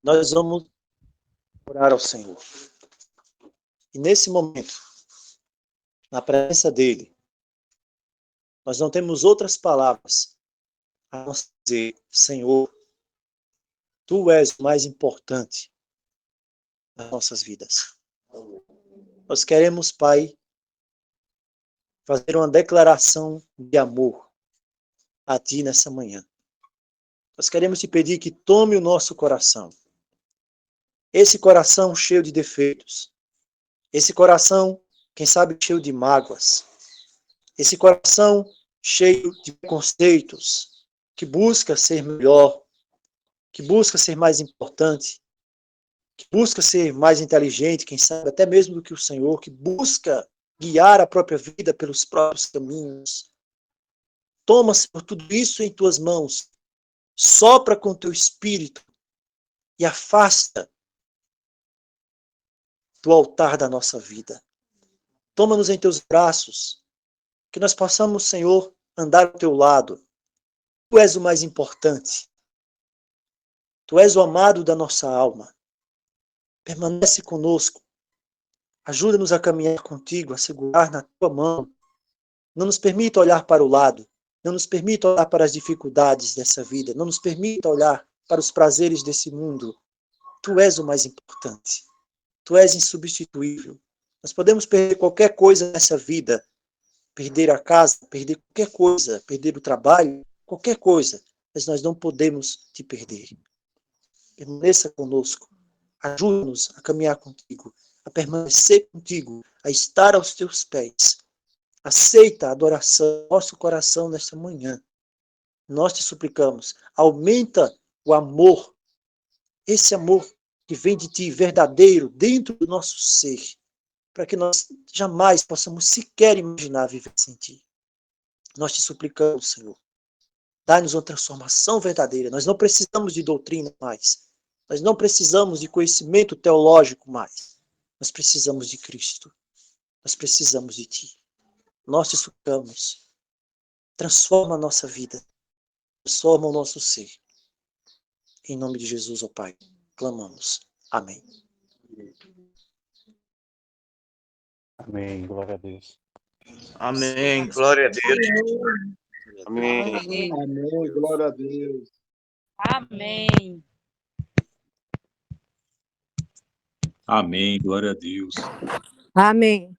Nós vamos orar ao Senhor. E nesse momento, na presença dEle, nós não temos outras palavras a não dizer: Senhor, Tu és o mais importante nas nossas vidas. Nós queremos, Pai, fazer uma declaração de amor a Ti nessa manhã. Nós queremos te pedir que tome o nosso coração. Esse coração cheio de defeitos. Esse coração, quem sabe, cheio de mágoas. Esse coração cheio de conceitos, que busca ser melhor, que busca ser mais importante, que busca ser mais inteligente, quem sabe, até mesmo do que o Senhor, que busca guiar a própria vida pelos próprios caminhos. Toma, Senhor, tudo isso em tuas mãos, sopra com teu espírito e afasta do altar da nossa vida. Toma-nos em teus braços, que nós possamos, Senhor, andar ao teu lado. Tu és o mais importante. Tu és o amado da nossa alma. Permanece conosco. Ajuda-nos a caminhar contigo, a segurar na tua mão. Não nos permita olhar para o lado. Não nos permita olhar para as dificuldades dessa vida. Não nos permita olhar para os prazeres desse mundo. Tu és o mais importante. Tu és insubstituível. Nós podemos perder qualquer coisa nessa vida. Perder a casa, perder qualquer coisa, perder o trabalho, qualquer coisa. Mas nós não podemos te perder. Permaneça conosco. Ajuda-nos a caminhar contigo, a permanecer contigo, a estar aos teus pés. Aceita a adoração do nosso coração nesta manhã. Nós te suplicamos, aumenta o amor, esse amor que vem de ti, verdadeiro, dentro do nosso ser, para que nós jamais possamos sequer imaginar viver sem ti. Nós te suplicamos, Senhor, dá-nos uma transformação verdadeira. Nós não precisamos de doutrina mais. Nós não precisamos de conhecimento teológico mais. Nós precisamos de Cristo. Nós precisamos de ti. Nós te suplicamos. Transforma a nossa vida. Transforma o nosso ser. Em nome de Jesus, ó Pai, clamamos. Amém. Amém. Glória a Deus. Amém. Glória a Deus. Amém. Amém. Glória a Deus. Amém. Amém, glória a Deus. Amém.